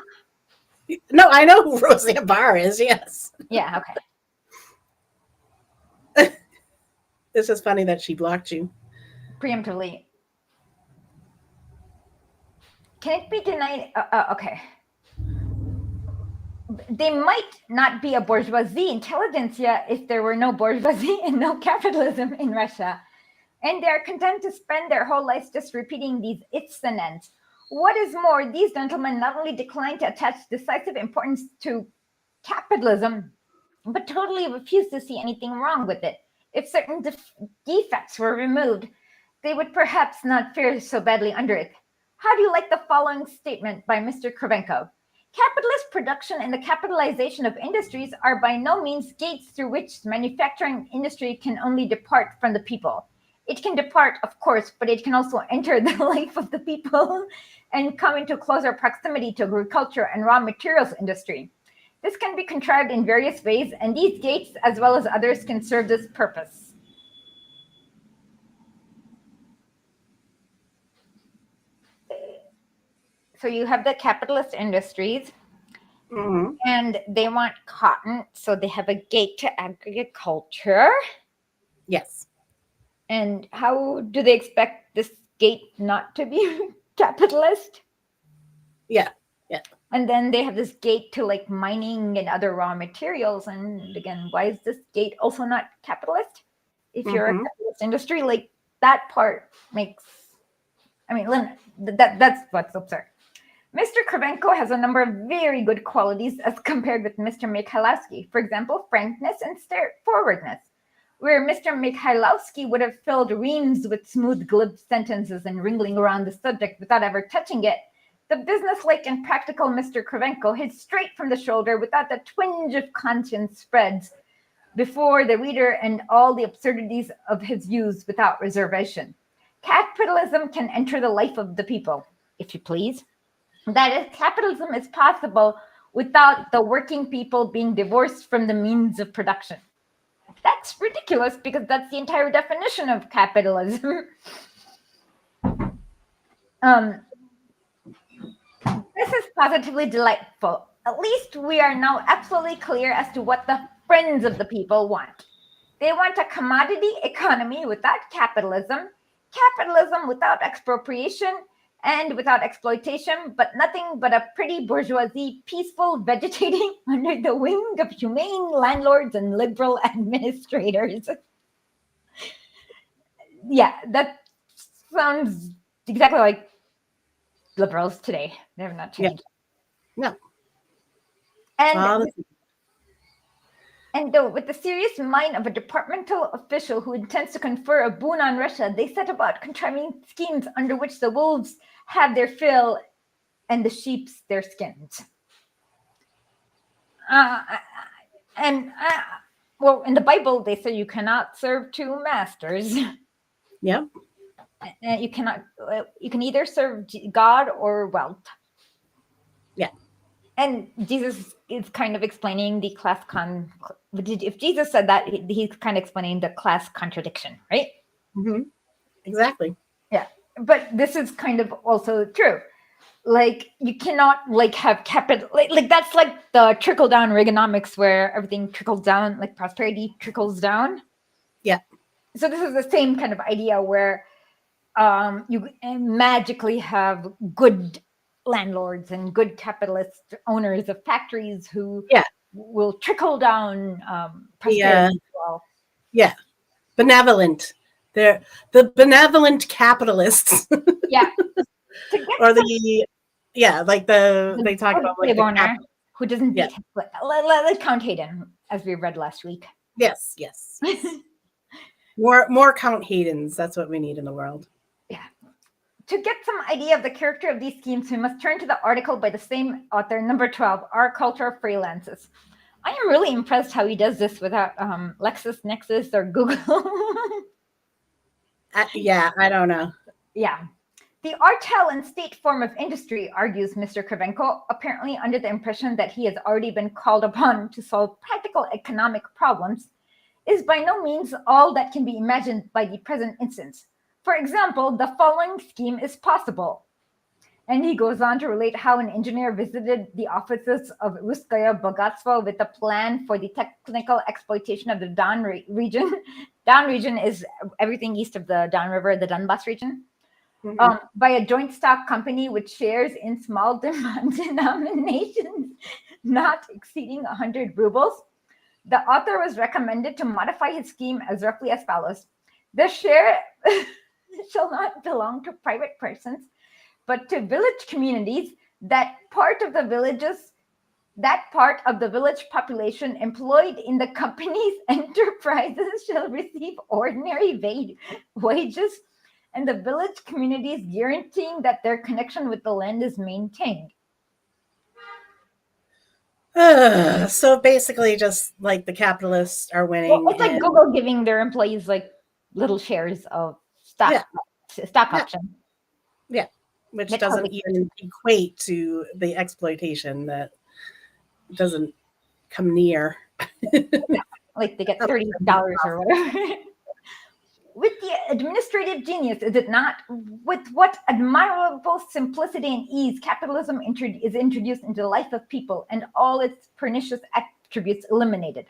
No, I know who Roseanne Barr is. Yes. Yeah. Okay. It's just funny that she blocked you Preemptively. Can it be denied? Okay. They might not be a bourgeoisie intelligentsia if there were no bourgeoisie and no capitalism in Russia. And they're content to spend their whole lives just repeating these ifs and ends. What is more, these gentlemen not only decline to attach decisive importance to capitalism, but totally refuse to see anything wrong with it. If certain defects were removed, they would perhaps not fare so badly under it. How do you like the following statement by Mr. Kravchenko? Capitalist production and the capitalization of industries are by no means gates through which manufacturing industry can only depart from the people. It can depart, of course, but it can also enter the life of the people and come into closer proximity to agriculture and raw materials industry. This can be contrived in various ways, and these gates, as well as others, can serve this purpose. So you have the capitalist industries, and they want cotton, so they have a gate to agriculture. Yes. And how do they expect this gate not to be capitalist? Yeah. Yeah. And then they have this gate to like mining and other raw materials. And again, why is this gate also not capitalist? If you're a capitalist industry, like that part makes, I mean, that's what's absurd. Mr. Kravchenko has a number of very good qualities as compared with Mr. Mikhailowski. For example, frankness and straightforwardness. Where Mr. Mikhailowski would have filled reams with smooth, glib sentences and wriggling around the subject without ever touching it, the businesslike and practical Mr. Kravchenko hits straight from the shoulder without the twinge of conscience spreads before the reader and all the absurdities of his views without reservation. Capitalism can enter the life of the people, if you please. That is, capitalism is possible without the working people being divorced from the means of production. That's ridiculous because that's the entire definition of capitalism. This is positively delightful. At least we are now absolutely clear as to what the friends of the people want. They want a commodity economy without capitalism, capitalism without expropriation, and without exploitation, but nothing but a pretty bourgeoisie, peaceful, vegetating under the wing of humane landlords and liberal administrators. Yeah, that sounds exactly like liberals today. They have not changed. Yeah. No. And though with the serious mind of a departmental official who intends to confer a boon on Russia, they set about contriving schemes under which the wolves have their fill and the sheep's their skins. Well, in the Bible, they say you cannot serve two masters. Yeah. You cannot. You can either serve God or wealth. Yeah. And Jesus is kind of explaining the class if Jesus said that, he's kind of explaining the class contradiction, right? Exactly. Yeah. But this is kind of also true. like you cannot like have capital like that's like the trickle down Reaganomics where everything trickles down, like prosperity trickles down. Yeah. So this is the same kind of idea where you magically have good landlords and good capitalist owners of factories who will trickle down prosperity as well. Yeah. Benevolent. They're the benevolent capitalists. Yeah. Or like they talk about like the owner who doesn't beat his foot. Let's Count Hayden, as we read last week. Yes. More Count Haydens. That's what we need in the world. Yeah. To get some idea of the character of these schemes, we must turn to the article by the same author, number 12, Our Culture of Freelances. I am really impressed how he does this without LexisNexis or Google. I don't know. Yeah. The artel and state form of industry, argues Mr. Cravenko, apparently under the impression that he has already been called upon to solve practical economic problems, is by no means all that can be imagined by the present instance. For example, the following scheme is possible. And he goes on to relate how an engineer visited the offices of Russkaya Bogatstvo with a plan for the technical exploitation of the Don region. Don region is everything east of the Don River, the Donbass region. By a joint stock company with shares in small denominations not exceeding 100 rubles. The author was recommended to modify his scheme as roughly as follows. The share shall not belong to private persons, but to village communities. That part of the village population employed in the company's enterprises shall receive ordinary wages, and the village communities guaranteeing that their connection with the land is maintained. So basically just like the capitalists are winning. Well, it's like Google giving their employees like little shares of stock option. Yeah, which doesn't even equate to the exploitation. That doesn't come near. Like they get $30 or whatever. With the administrative genius, is it not? With what admirable simplicity and ease capitalism is introduced into the life of people and all its pernicious attributes eliminated.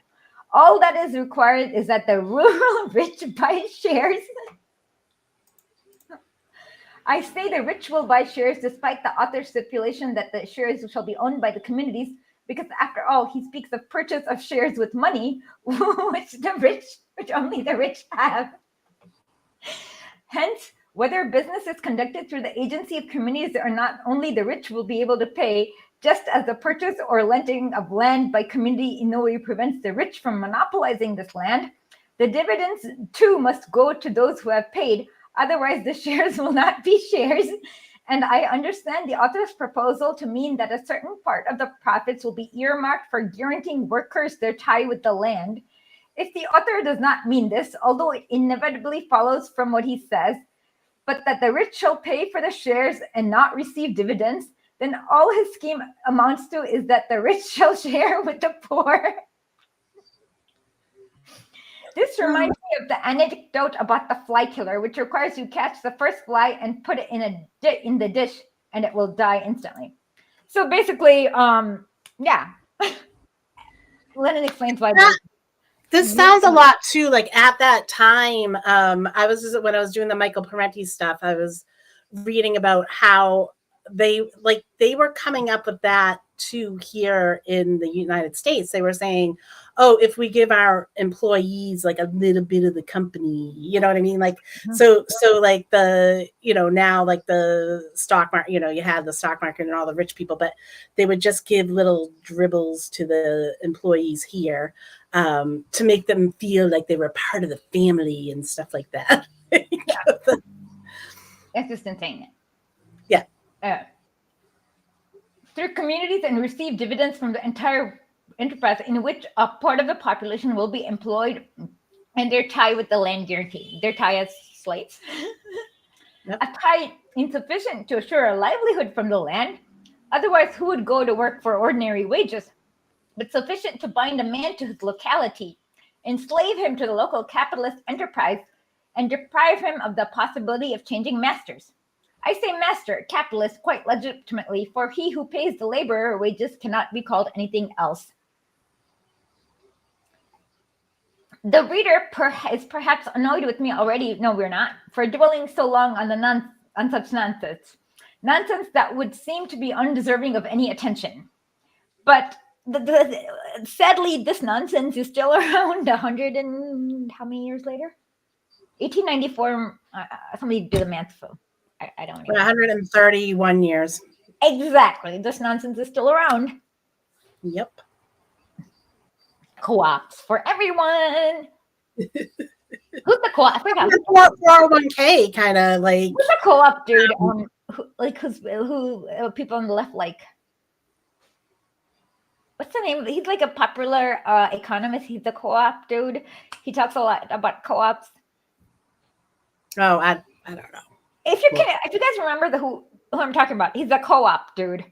All that is required is that the rural rich buy shares. I say the rich will buy shares despite the author's stipulation that the shares shall be owned by the communities, because after all, he speaks of purchase of shares with money, which only the rich have. Hence, whether business is conducted through the agency of communities or not, only the rich will be able to pay, just as the purchase or lending of land by community in no way prevents the rich from monopolizing this land. The dividends, too, must go to those who have paid, otherwise the shares will not be shares. And I understand the author's proposal to mean that a certain part of the profits will be earmarked for guaranteeing workers their tie with the land. If the author does not mean this, although it inevitably follows from what he says, but that the rich shall pay for the shares and not receive dividends, then all his scheme amounts to is that the rich shall share with the poor. This reminds me of the anecdote about the fly killer, which requires you catch the first fly and put it in the dish, and it will die instantly. So basically, yeah. Lenin explains why. This sounds a lot too like at that time. When I was doing the Michael Parenti stuff, I was reading about how they were coming up with that too here in the United States. They were saying, oh, if we give our employees like a little bit of the company, you know what I mean? Like, so like the, now like the stock market, you had the stock market and all the rich people, but they would just give little dribbles to the employees here to make them feel like they were part of the family and stuff like that. It's just insane. Yeah. Through communities and receive dividends from the entire enterprise in which a part of the population will be employed and their tie with the land guarantee. Their tie as slaves. Yep. A tie insufficient to assure a livelihood from the land. Otherwise, who would go to work for ordinary wages? But sufficient to bind a man to his locality, enslave him to the local capitalist enterprise, and deprive him of the possibility of changing masters. I say master, capitalist, quite legitimately, for he who pays the laborer wages cannot be called anything else. The reader is perhaps annoyed with me already. No, we're not, for dwelling so long on such nonsense. Nonsense that would seem to be undeserving of any attention. But sadly, this nonsense is still around 100 and how many years later? 1894. Somebody do the math. So I don't know. 131 years. Exactly. This nonsense is still around. Yep. Co-ops for everyone. Who's the co-op? I forgot. 401k kind of like. Who's the co-op dude? Who people on the left like? What's the name? He's like a popular economist. He's the co-op dude. He talks a lot about co-ops. Oh, I don't know. If you guys remember who I'm talking about, he's a co-op dude.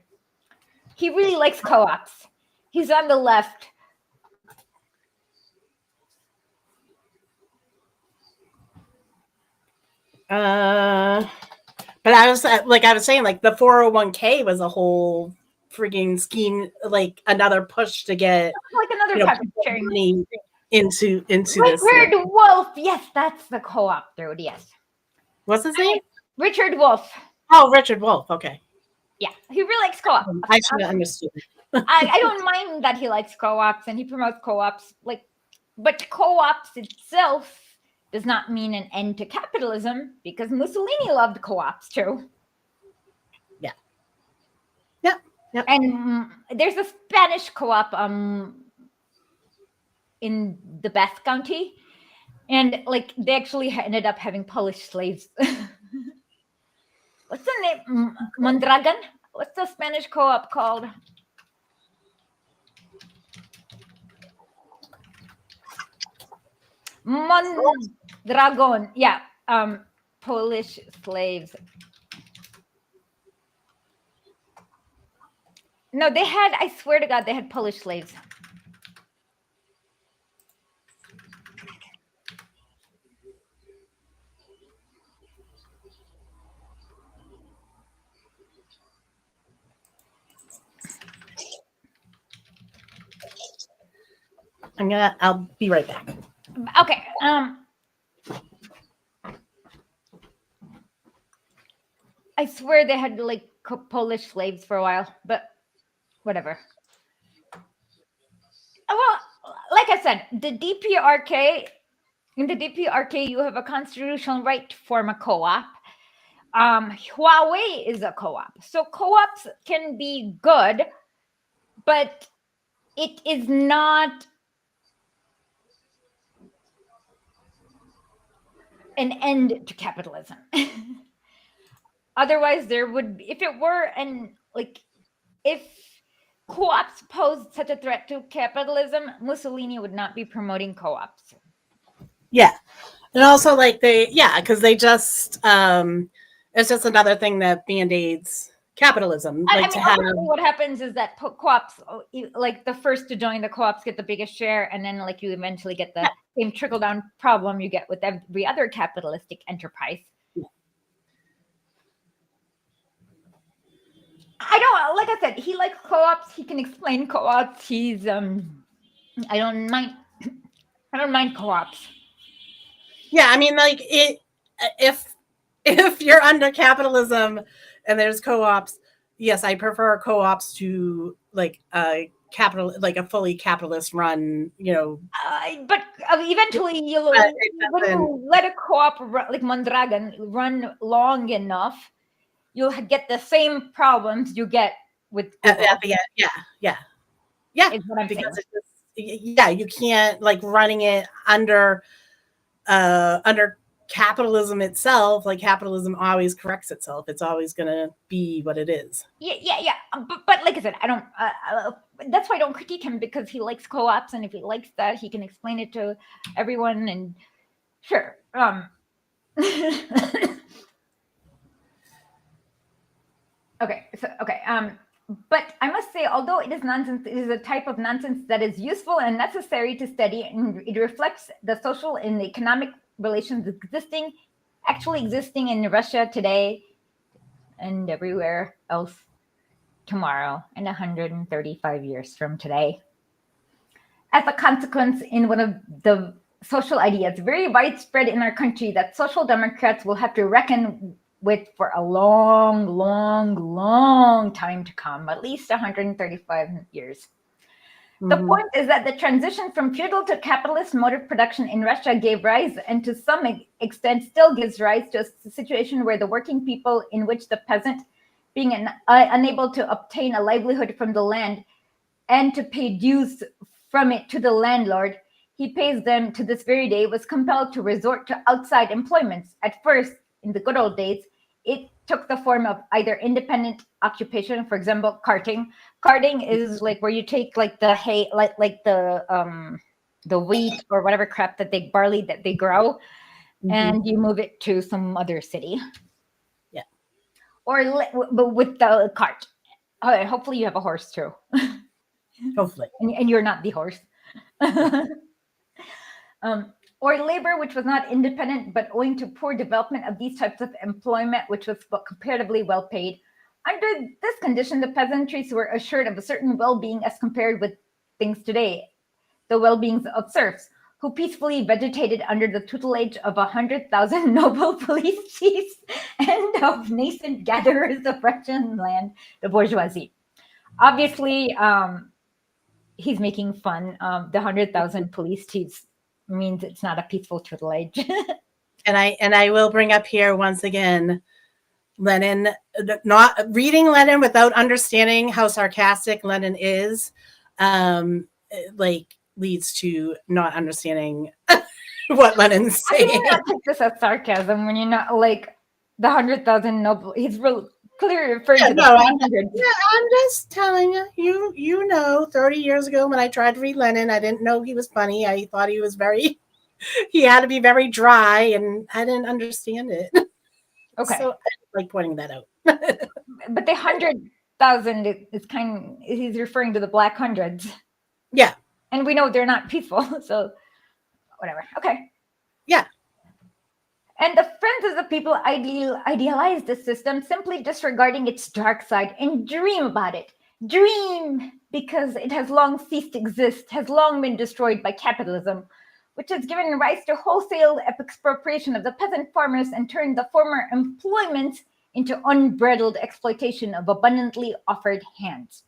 He really likes co-ops. He's on the left. But I was saying, like the 401k was a whole freaking scheme, like another push to get like another money into this. Richard Wolff. Yes, that's the co-op dude. Yes. What's his name? Richard Wolff. Oh, Richard Wolff. Okay. Yeah, he really likes co-ops. I should have understood. I don't mind that he likes co-ops and he promotes co-ops. But co-ops itself does not mean an end to capitalism, because Mussolini loved co-ops too. Yeah. And there's a Spanish co-op in the Basque County, and like they actually ended up having Polish slaves. What's the name? Mondragon? What's the Spanish co-op called? Mondragon. Yeah. Polish slaves. No, they had, I swear to God, they had Polish slaves. I'll be right back. Okay. I swear they had like Polish slaves for a while, but whatever. Well, like I said, in the DPRK, you have a constitutional right to form a co-op. Huawei is a co-op. So co-ops can be good, but it is not an end to capitalism. Otherwise, there would be, if it were, if co-ops posed such a threat to capitalism, Mussolini would not be promoting co-ops. Yeah. And also because they just, it's just another thing that band-aids capitalism. What happens is that co-ops, like the first to join the co-ops get the biggest share, and then like you eventually get the same trickle-down problem you get with every other capitalistic enterprise. I don't, like I said, he likes co-ops. He can explain co-ops. He's I don't mind co-ops. Yeah, I mean, like if you're under capitalism and there's co-ops, yes, I prefer co-ops to like a fully capitalist run, but eventually when you let a co-op like Mondragon run long enough, you'll get the same problems you get with at the end. Yeah. Is what I'm because saying. You can't like running it under capitalism itself. Like capitalism always corrects itself. It's always going to be what it is. Yeah. But like I said, I don't. That's why I don't critique him, because he likes co-ops, and if he likes that, he can explain it to everyone. And sure. Okay. But I must say, although it is nonsense, it is a type of nonsense that is useful and necessary to study, and it reflects the social and economic relations actually existing in Russia today, and everywhere else tomorrow and 135 years from today. As a consequence, in one of the social ideas very widespread in our country that social democrats will have to reckon with for a long, long, long time to come, at least 135 years. The point is that the transition from feudal to capitalist mode of production in Russia gave rise, and to some extent still gives rise, to a situation where the working people, in which the peasant, being unable to obtain a livelihood from the land and to pay dues from it to the landlord he pays them to this very day, was compelled to resort to outside employments. At first, in the good old days, it took the form of either independent occupation, for example, carting. Carting is like where you take like the hay, like the wheat or whatever crap that barley that they grow, and you move it to some other city. Yeah. Or with the cart. Hopefully you have a horse too. Hopefully. And you're not the horse. Or labor which was not independent, but owing to poor development of these types of employment, which was comparatively well paid. Under this condition, the peasantries were assured of a certain well-being as compared with things today, the well-beings of serfs, who peacefully vegetated under the tutelage of 100,000 noble police chiefs and of nascent gatherers of Russian land, the bourgeoisie. Obviously, he's making fun. The 100,000 police chiefs means it's not a peaceful tutelage. And I will bring up here once again, Lenin, not reading Lenin without understanding how sarcastic Lenin is, like leads to not understanding what Lenin's saying. I can not take this as sarcasm when you're not like the 100,000 noble. He's real clearly referring to the 100. Yeah, I'm just telling you. You know, 30 years ago when I tried to read Lenin, I didn't know he was funny. I thought he was he had to be very dry, and I didn't understand it. Okay. So I like pointing that out. But the 100,000 is he's referring to the black hundreds. Yeah. And we know they're not peaceful, so whatever. Okay. Yeah. And the friends of the people idealize the system, simply disregarding its dark side, and dream about it. Dream, because it has long ceased to exist, has long been destroyed by capitalism, which has given rise to wholesale expropriation of the peasant farmers and turned the former employment into unbridled exploitation of abundantly offered hands.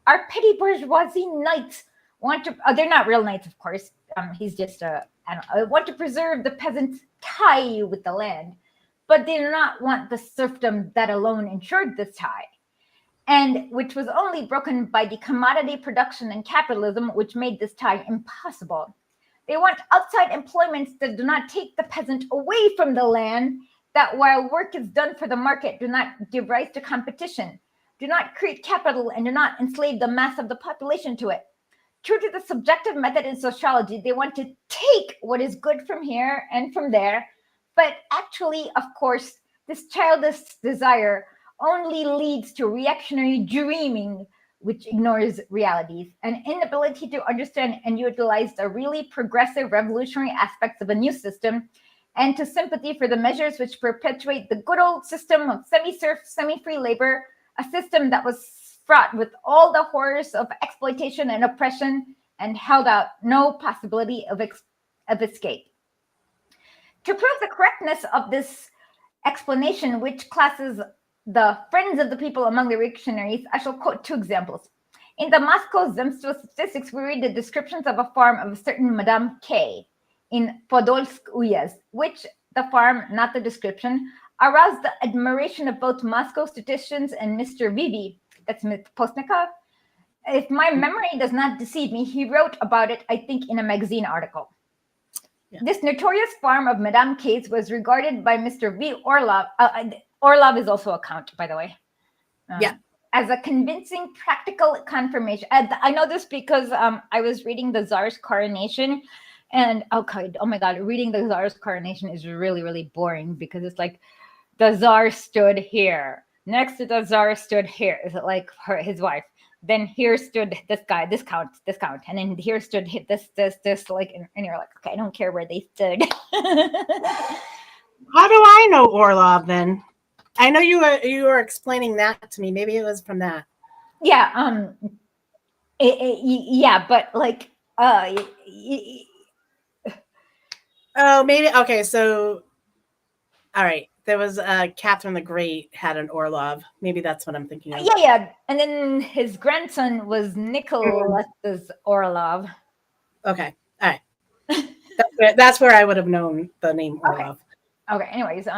Our petty bourgeoisie knights want to, they're not real knights, of course. He's just want to preserve the peasant's tie with the land, but they do not want the serfdom that alone ensured this tie, and which was only broken by the commodity production and capitalism, which made this tie impossible. They want outside employments that do not take the peasant away from the land, that while work is done for the market, do not give rise to competition, do not create capital, and do not enslave the mass of the population to it. True to the subjective method in sociology, they want to take what is good from here and from there, but actually, of course, this childish desire only leads to reactionary dreaming, which ignores realities, an inability to understand and utilize the really progressive revolutionary aspects of a new system, and to sympathy for the measures which perpetuate the good old system of semi-serf, semi-free labor, a system that was fraught with all the horrors of exploitation and oppression and held out no possibility of escape. To prove the correctness of this explanation, which classes the friends of the people among the reactionaries, I shall quote two examples. In the Moscow Zemstvo statistics, we read the descriptions of a farm of a certain Madame K in Podolsk Uyezd, which the farm, not the description, aroused the admiration of both Moscow statisticians and Mr. Vivi, that's Postnikov. If my memory does not deceive me, he wrote about it, I think, in a magazine article. Yeah. This notorious farm of Madame K's was regarded by Mr. V. Orlov, Orlov is also a count, by the way. As a convincing practical confirmation. I know this because I was reading the Tsar's coronation, and oh my God, reading the Tsar's coronation is really, really boring because it's like the Tsar stood here. Next to the Tsar stood here, is it like his wife? Then here stood this guy, this count, and then here stood this, like, and you're like, okay, I don't care where they stood. How do I know Orlov then? I know you were explaining that to me. Maybe it was from that. Yeah. Yeah, but like, oh, maybe. Okay, so all right. There was Catherine the Great had an Orlov. Maybe that's what I'm thinking of. Yeah. And then his grandson was Nicholas Orlov. Okay, all right. That's where I would have known the name Orlov. Okay. Anyways,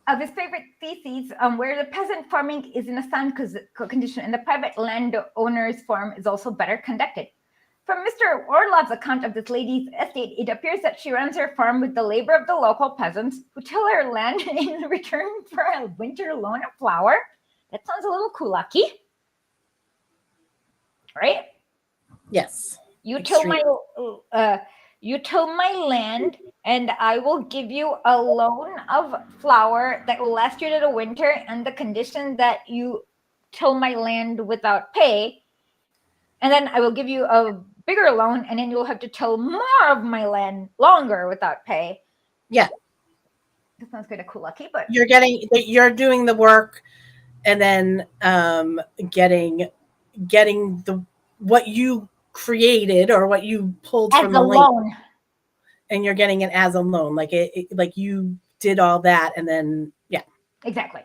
of his favorite theses, where the peasant farming is in a sound condition and the private landowner's farm is also better conducted. From Mr. Orlov's account of this lady's estate, it appears that she runs her farm with the labor of the local peasants who till her land in return for a winter loan of flour. That sounds a little kulaki, right? Yes. You till my land, and I will give you a loan of flour that will last you to the winter, and the condition that you till my land without pay. And then I will give you a bigger loan, and then you'll have to till more of my land longer without pay. Yeah. That sounds kind of kulaki, but you're doing the work, and then getting the what you created or what you pulled as from the loan, and you're getting it as a loan, like like you did all that, and then exactly.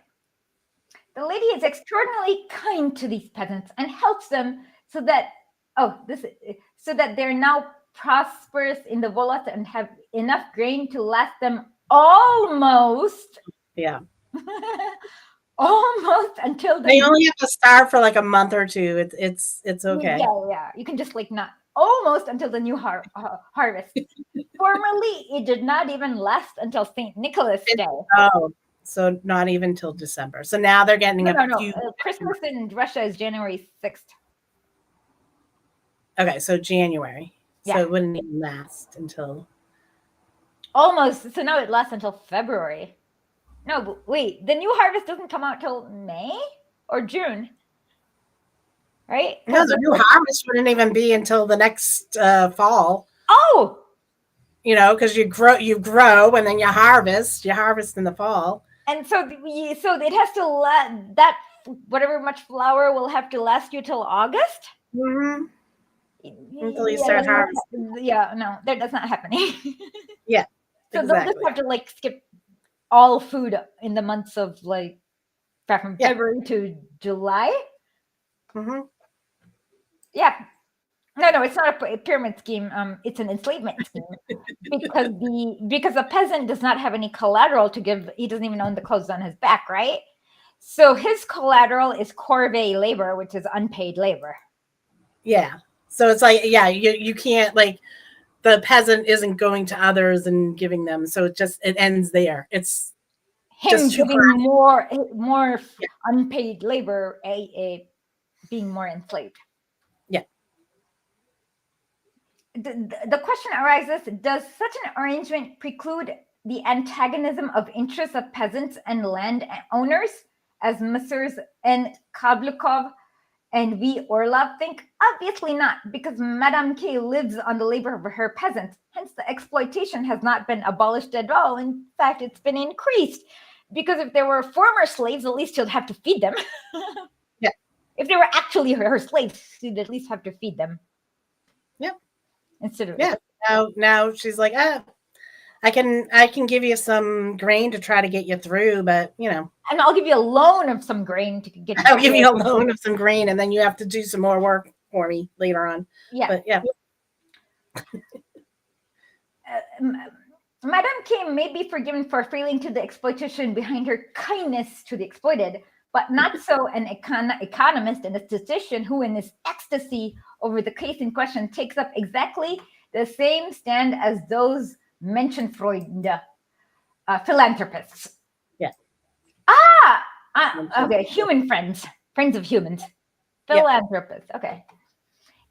The lady is extraordinarily kind to these peasants and helps them so that they're now prosperous in the Volat and have enough grain to last them almost almost until they only have to starve for like a month or two. It's okay. Yeah. You can just like not almost until the new harvest. Formerly, it did not even last until St. Nicholas Day. Oh, so not even till December. So now they're getting few. Christmas in Russia is January 6th. Okay, so January. Yeah. So it wouldn't even last until almost. So now it lasts until February. No, but wait, the new harvest doesn't come out till May or June, right? No, the new harvest wouldn't even be until the next fall. Oh, because you grow and then you harvest in the fall. And so it has to that whatever much flour will have to last you till August. Mm-hmm. Until you start harvesting. Yeah, no, that's not happening. Yeah. So they'll just have to like skip all food in the months of like from February to July. Mm-hmm. Yeah. No, it's not a pyramid scheme. It's an enslavement scheme because the peasant does not have any collateral to give. He doesn't even own the clothes on his back, right? So his collateral is corvée labor, which is unpaid labor. Yeah. So it's like, you can't, like, the peasant isn't going to others and giving them. So it ends there. It's him just giving more unpaid labor, being more enslaved. Yeah. The question arises, does such an arrangement preclude the antagonism of interests of peasants and land owners, as Messrs. N. Kablukov and V. Orlov think? Obviously not, because Madame K lives on the labor of her peasants. Hence, the exploitation has not been abolished at all. In fact, it's been increased. Because if there were former slaves, at least she'd have to feed them. Yeah. If they were actually her slaves, she'd at least have to feed them. Yeah. Instead of now she's like, I can give you some grain to try to get you through, but and I'll give you a loan of some grain to get. I'll give you a loan of some grain, and then you have to do some more work for me later on. Yeah, but yeah. Madame K may be forgiven for failing to the exploitation behind her kindness to the exploited, but not so an economist and a statistician who, in his ecstasy over the case in question, takes up exactly the same stand as those mentioned Freud, philanthropists. Yeah. Okay, human friends of humans, philanthropists. Yeah. Okay,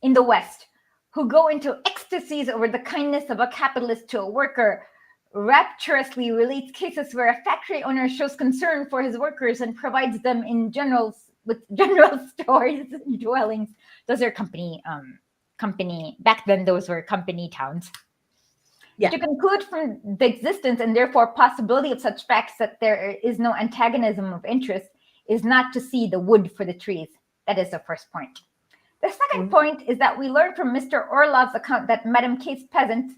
in the West, who go into ecstasies over the kindness of a capitalist to a worker, rapturously relates cases where a factory owner shows concern for his workers and provides them with general stores and dwellings. Those are company. Back then, those were company towns. To conclude from the existence and therefore possibility of such facts that there is no antagonism of interest is not to see the wood for the trees. That is the first point. The second point is that we learn from Mr. Orlov's account that Madame K's peasants,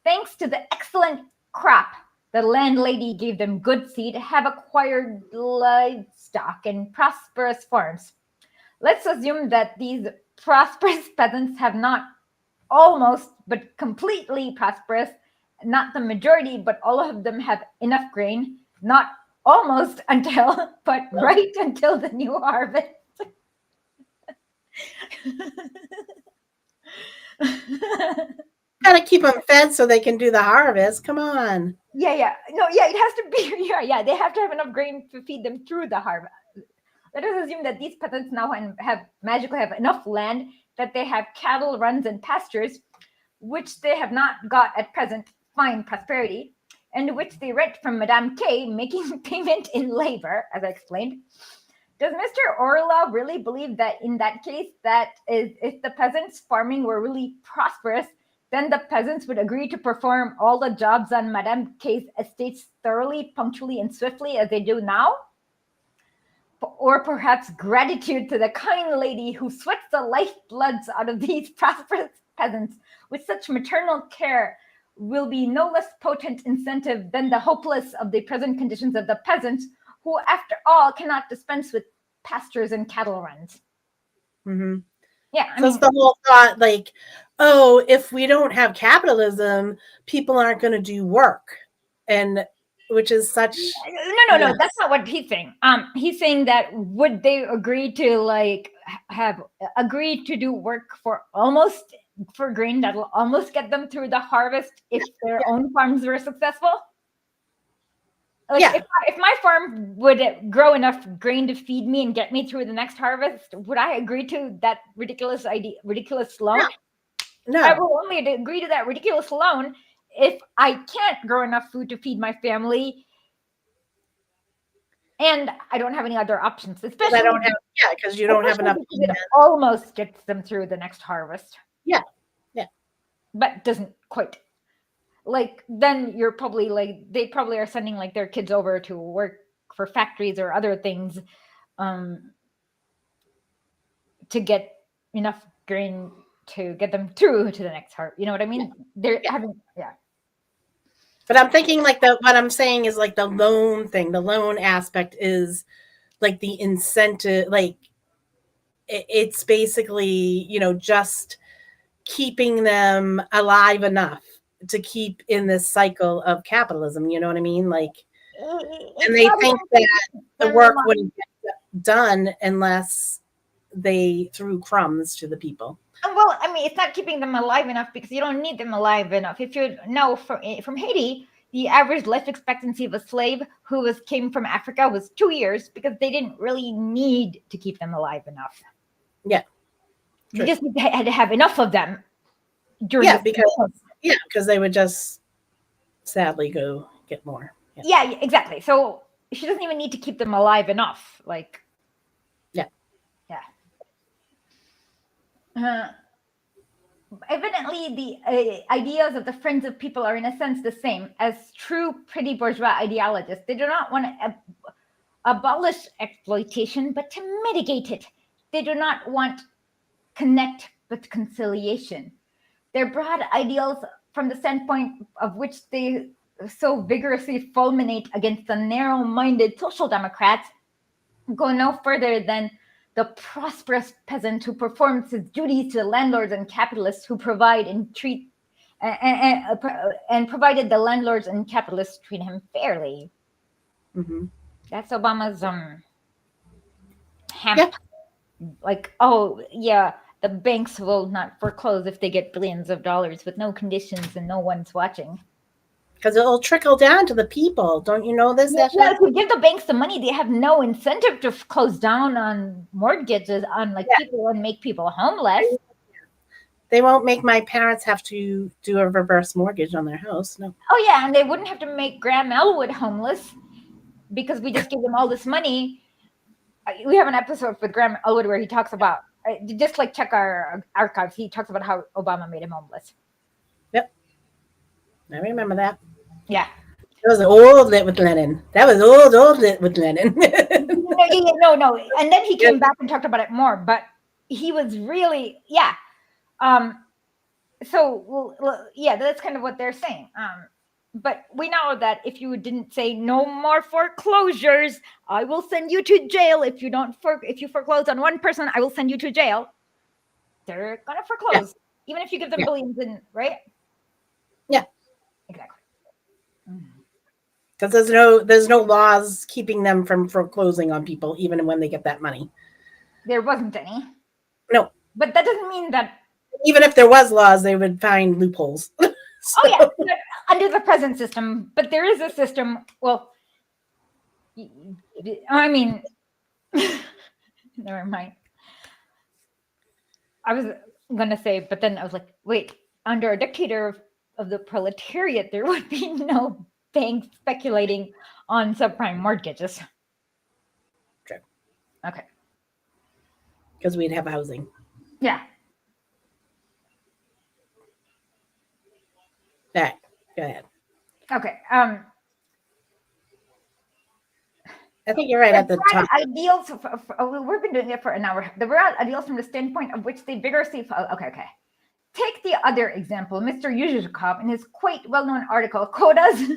thanks to the excellent crop the landlady gave them good seed, have acquired livestock and prosperous farms. Let's assume that these prosperous peasants have not almost, but completely prosperous, not the majority, but all of them have enough grain, not almost until, but right until the new harvest. Gotta keep them fed so they can do the harvest. Come on. Yeah. No, yeah, it has to be. Yeah. They have to have enough grain to feed them through the harvest. Let us assume that these peasants now magically have enough land that they have cattle runs and pastures, which they have not got at present, fine prosperity, and which they rent from Madame K, making payment in labor, as I explained. Does Mr. Orlov really believe that in that case, that is, if the peasants' farming were really prosperous, then the peasants would agree to perform all the jobs on Madame K's estates thoroughly, punctually, and swiftly as they do now? Or perhaps gratitude to the kind lady who sweats the lifebloods out of these prosperous peasants with such maternal care will be no less potent incentive than the hopeless of the present conditions of the peasants, who, after all, cannot dispense with pastures and cattle runs. Yeah, I mean, the whole thought, like, oh, if we don't have capitalism, people aren't going to do work, and which is such. No, that's not what he's saying. He's saying that would they agree to agree to do work for grain that'll almost get them through the harvest if their own farms were successful? If my farm would grow enough grain to feed me and get me through the next harvest, would I agree to that ridiculous loan? No. I will only agree to that ridiculous loan if I can't grow enough food to feed my family and I don't have any other options. Especially because you don't have enough. It almost gets them through the next harvest. Yeah. But doesn't quite. Then you're probably they probably are sending their kids over to work for factories or other things to get enough grain to get them through to the next harvest. You know what I mean? They're having But I'm thinking what I'm saying is the loan thing. The loan aspect is the incentive. It's basically just keeping them alive enough to keep in this cycle of capitalism. You know what I mean? And they think that the work wouldn't get done unless they threw crumbs to the people. Well, I mean, it's not keeping them alive enough because you don't need them alive enough. If you know from Haiti, the average life expectancy of a slave who came from Africa was 2 years because they didn't really need to keep them alive enough. Yeah. You just had to have enough of them. Because they would just sadly go get more. Yeah, exactly. So she doesn't even need to keep them alive enough. Evidently, the ideas of the Friends of People are in a sense the same as true pretty bourgeois ideologists. They do not want to abolish exploitation, but to mitigate it. They do not want connect but conciliation. Their broad ideals, from the standpoint of which they so vigorously fulminate against the narrow-minded social democrats, go no further than the prosperous peasant who performs his duties to the landlords and capitalists who provide and treat and provided the landlords and capitalists treat him fairly. That's Obama's hamp. The banks will not foreclose if they get billions of dollars with no conditions and no one's watching. Because it'll trickle down to the people. Don't you know this? If you give the banks the money, they have no incentive to close down on mortgages on people and make people homeless. They won't make my parents have to do a reverse mortgage on their house. No. Oh, yeah. And they wouldn't have to make Graham Elwood homeless because we just give them all this money. We have an episode with Graham Elwood where he talks about, just check our archives. He talks about how Obama made him homeless. Yep. I remember that. Yeah. It was old lit with Lenin. That was old lit with Lenin. No. And then he came back and talked about it more, but he was really, yeah. So, yeah, that's kind of what they're saying. But we know that if you didn't say no more foreclosures, I will send you to jail. If you foreclose on one person, I will send you to jail. They're gonna foreclose, even if you give them billions in, right? Yeah, exactly. Because there's no laws keeping them from foreclosing on people, even when they get that money. There wasn't any. No, but that doesn't mean that. Even if there was laws, they would find loopholes. So. Oh yeah, under the present system, but there is a system. Well, I mean, never mind. I was gonna say, but then I was like, wait, under a dictator of the proletariat, there would be no banks speculating on subprime mortgages. True. Okay. Because we'd have housing. Yeah. All right. Go ahead. Okay. I think you're right at the top. Ideals. We've been doing it for an hour. The broad ideals from the standpoint of which they vigorously. Okay. Take the other example, Mr. Yuzhikov, in his quite well-known article, "Quotas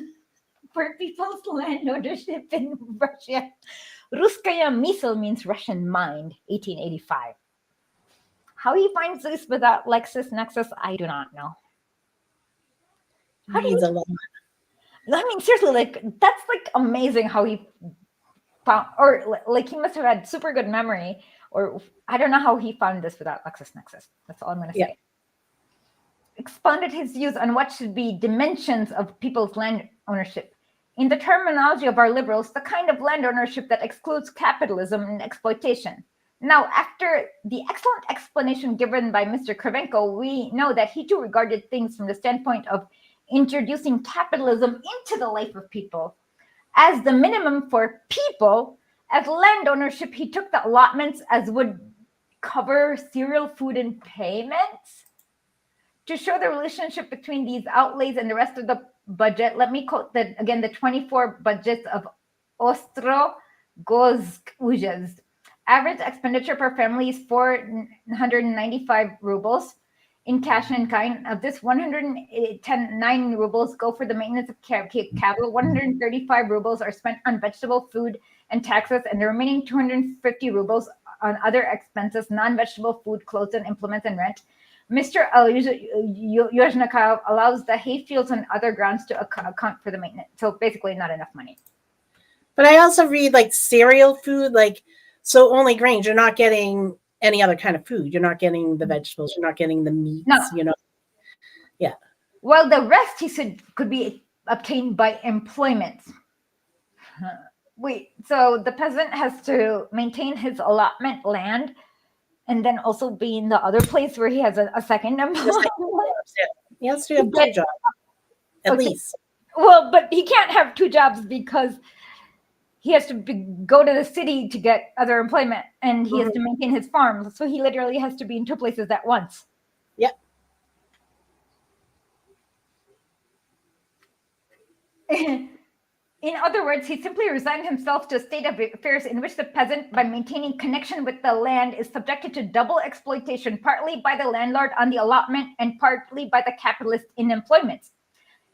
for People's Land Ownership in Russia." Ruskaya Mysl means Russian mind, 1885. How he finds this without LexisNexis, I do not know. How do you? I mean, seriously, that's amazing how he found, or he must have had super good memory, or I don't know how he found this without LexisNexis. That's all I'm going to say. Expounded his views on what should be dimensions of people's land ownership. In the terminology of our liberals, the kind of land ownership that excludes capitalism and exploitation. Now, after the excellent explanation given by Mr. Kravchenko, we know that he too regarded things from the standpoint of introducing capitalism into the life of people. As the minimum for people, as land ownership, he took the allotments as would cover cereal, food, and payments. To show the relationship between these outlays and the rest of the budget, let me quote the 24 budgets of Ostro-Gozhsk. Average expenditure per family is 495 rubles in cash and kind. Of this, 109 rubles go for the maintenance of cattle, 135 rubles are spent on vegetable food and taxes, and the remaining 250 rubles on other expenses, non-vegetable food, clothes, and implements, and rent. Mr. Yuzhnikov allows the hay fields and other grounds to account for the maintenance. So basically not enough money. But I also read cereal food, so only grains. You're not getting any other kind of food. You're not getting the vegetables. You're not getting the meats, No. Yeah. Well, the rest, he said, could be obtained by employment. So the peasant has to maintain his allotment land and then also be in the other place where he has a second employment. He has to have 2 jobs, at least. Well, but he can't have 2 jobs because he has to go to the city to get other employment, and he has to maintain his farm. So he literally has to be in 2 places at once. Yep. In other words, he simply resigned himself to a state of affairs in which the peasant, by maintaining connection with the land, is subjected to double exploitation, partly by the landlord on the allotment and partly by the capitalist in employment.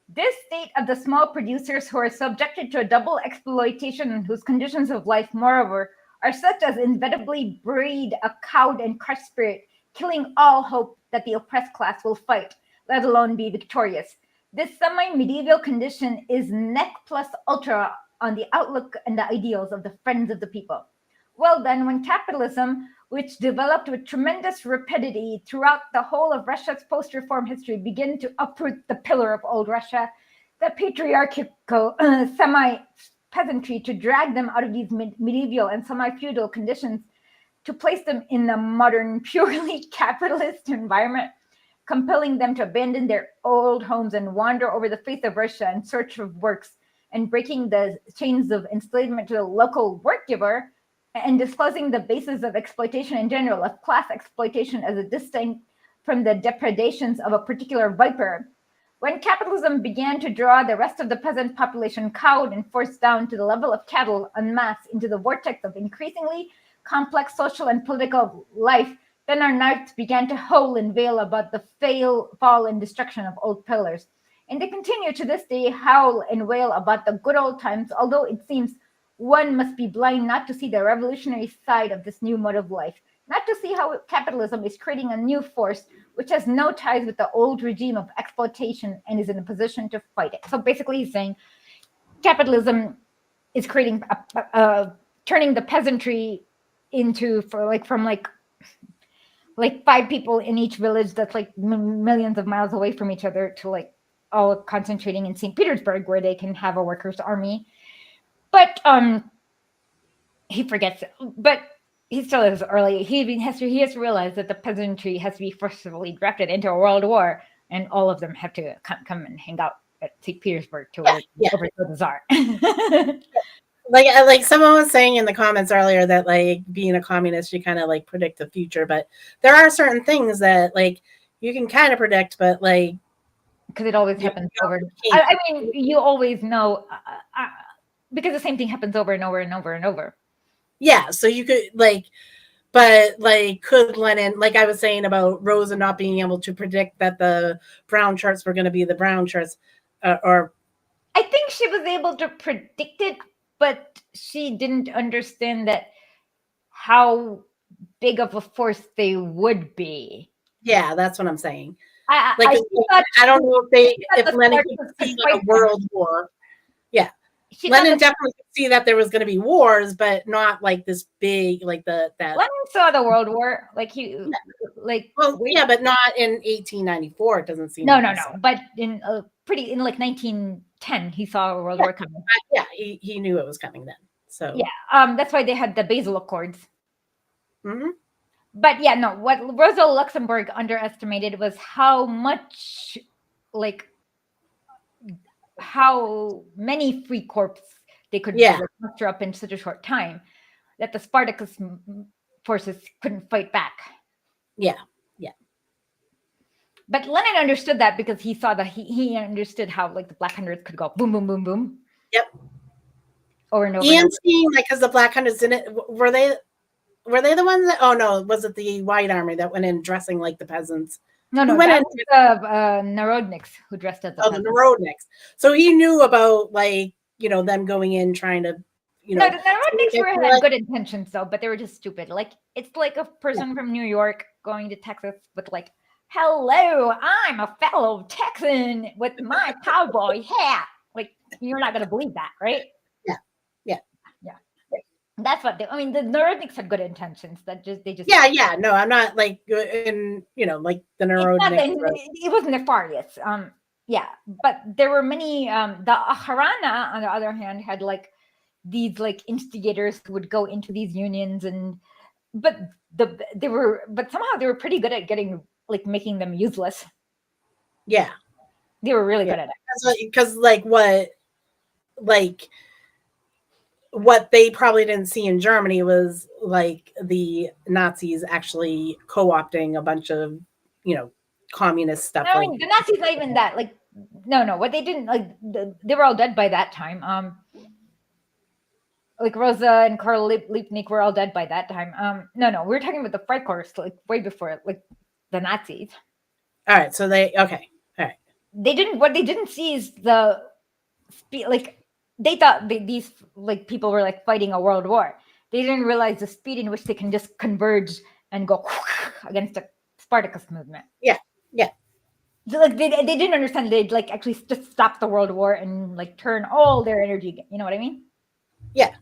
This state of the small producers who are subjected to a double exploitation and whose conditions of life, moreover, are such as inevitably breed a cowed and crushed spirit, killing all hope that the oppressed class will fight, let alone be victorious. This semi-medieval condition is nec plus ultra on the outlook and the ideals of the friends of the people. Well then, when capitalism, which developed with tremendous rapidity throughout the whole of Russia's post-reform history, began to uproot the pillar of old Russia, the patriarchal semi-peasantry, to drag them out of these medieval and semi-feudal conditions, to place them in the modern, purely capitalist environment, compelling them to abandon their old homes and wander over the face of Russia in search of works, and breaking the chains of enslavement to the local work giver, and disclosing the basis of exploitation in general, of class exploitation as a distinct from the depredations of a particular viper. When capitalism began to draw the rest of the peasant population cowed and forced down to the level of cattle en masse into the vortex of increasingly complex social and political life, then our nights began to howl and wail about the fall and destruction of old pillars. And they continue to this day howl and wail about the good old times, although it seems one must be blind not to see the revolutionary side of this new mode of life, not to see how capitalism is creating a new force which has no ties with the old regime of exploitation and is in a position to fight it. So basically he's saying capitalism is creating turning the peasantry into from 5 people in each village that's like millions of miles away from each other to like all concentrating in St. Petersburg where they can have a workers' army. But he forgets it. But he still is early. He has to realize that the peasantry has to be forcibly drafted into a world war, and all of them have to come and hang out at St. Petersburg to overthrow the Tsar. Like someone was saying in the comments earlier that like being a communist, you kind of like predict the future, but there are certain things that like you can kind of predict, but like because it always happens over. I mean, you always know because the same thing happens over and over and over and over. Yeah, so you could like, but like, could Lenin, like I was saying about Rosa not being able to predict that the brown shirts were going to be the brown shirts, or I think she was able to predict it, but she didn't understand that how big of a force they would be. Yeah, that's what I'm saying. I don't know if Lenin could see like a world war. Yeah. Lenin definitely could see that there was going to be wars, but not like this big, like that. Lenin saw the World War, like but not in 1894. It doesn't seem. No. But in like 1910, he saw a World War coming. Yeah, he knew it was coming then. So yeah, that's why they had the Basel Accords. Mm-hmm. But yeah, no. What Rosa Luxemburg underestimated was how much, like, how many free corps they could muster up in such a short time that the Spartacus forces couldn't fight back. Yeah. But Lenin understood that because he saw that he understood how like the Black Hundreds could go boom, boom, boom, boom. Yep. Over and over. And seeing like because the Black Hundreds didn't were they the ones that? Oh no, was it the White Army that went in dressing like the peasants? No, that was the Narodniks who dressed as the peasants. The Narodniks. So he knew about like them going in trying to. No, the Narodniks had good intentions though, but they were just stupid. Like it's like a person from New York going to Texas with like, "Hello, I'm a fellow Texan with my cowboy hat." Like you're not gonna believe that, right? Yeah. That's what the Narodniks had good intentions. They just. Yeah. No, I'm not like in like the Narodniks. It wasn't nefarious. Yeah, but there were many. The Akharana, on the other hand, had like these like instigators who would go into these unions but somehow they were pretty good at making them useless. Yeah, they were really good at it. Because what they probably didn't see in Germany was like the Nazis actually co-opting a bunch of communist stuff. No, the Nazis not even that. Like no. What they didn't they were all dead by that time. Like Rosa and Karl Liebknecht were all dead by that time. No, we were talking about the Freikorps, like way before, like the Nazis. All right, so all right. What they didn't see is the like they thought these like people were like fighting a world war. They didn't realize the speed in which they can just converge and go against the Spartacus movement. Yeah. So, like they didn't understand they'd like actually just stop the world war and like turn all their energy. You know what I mean? Yeah.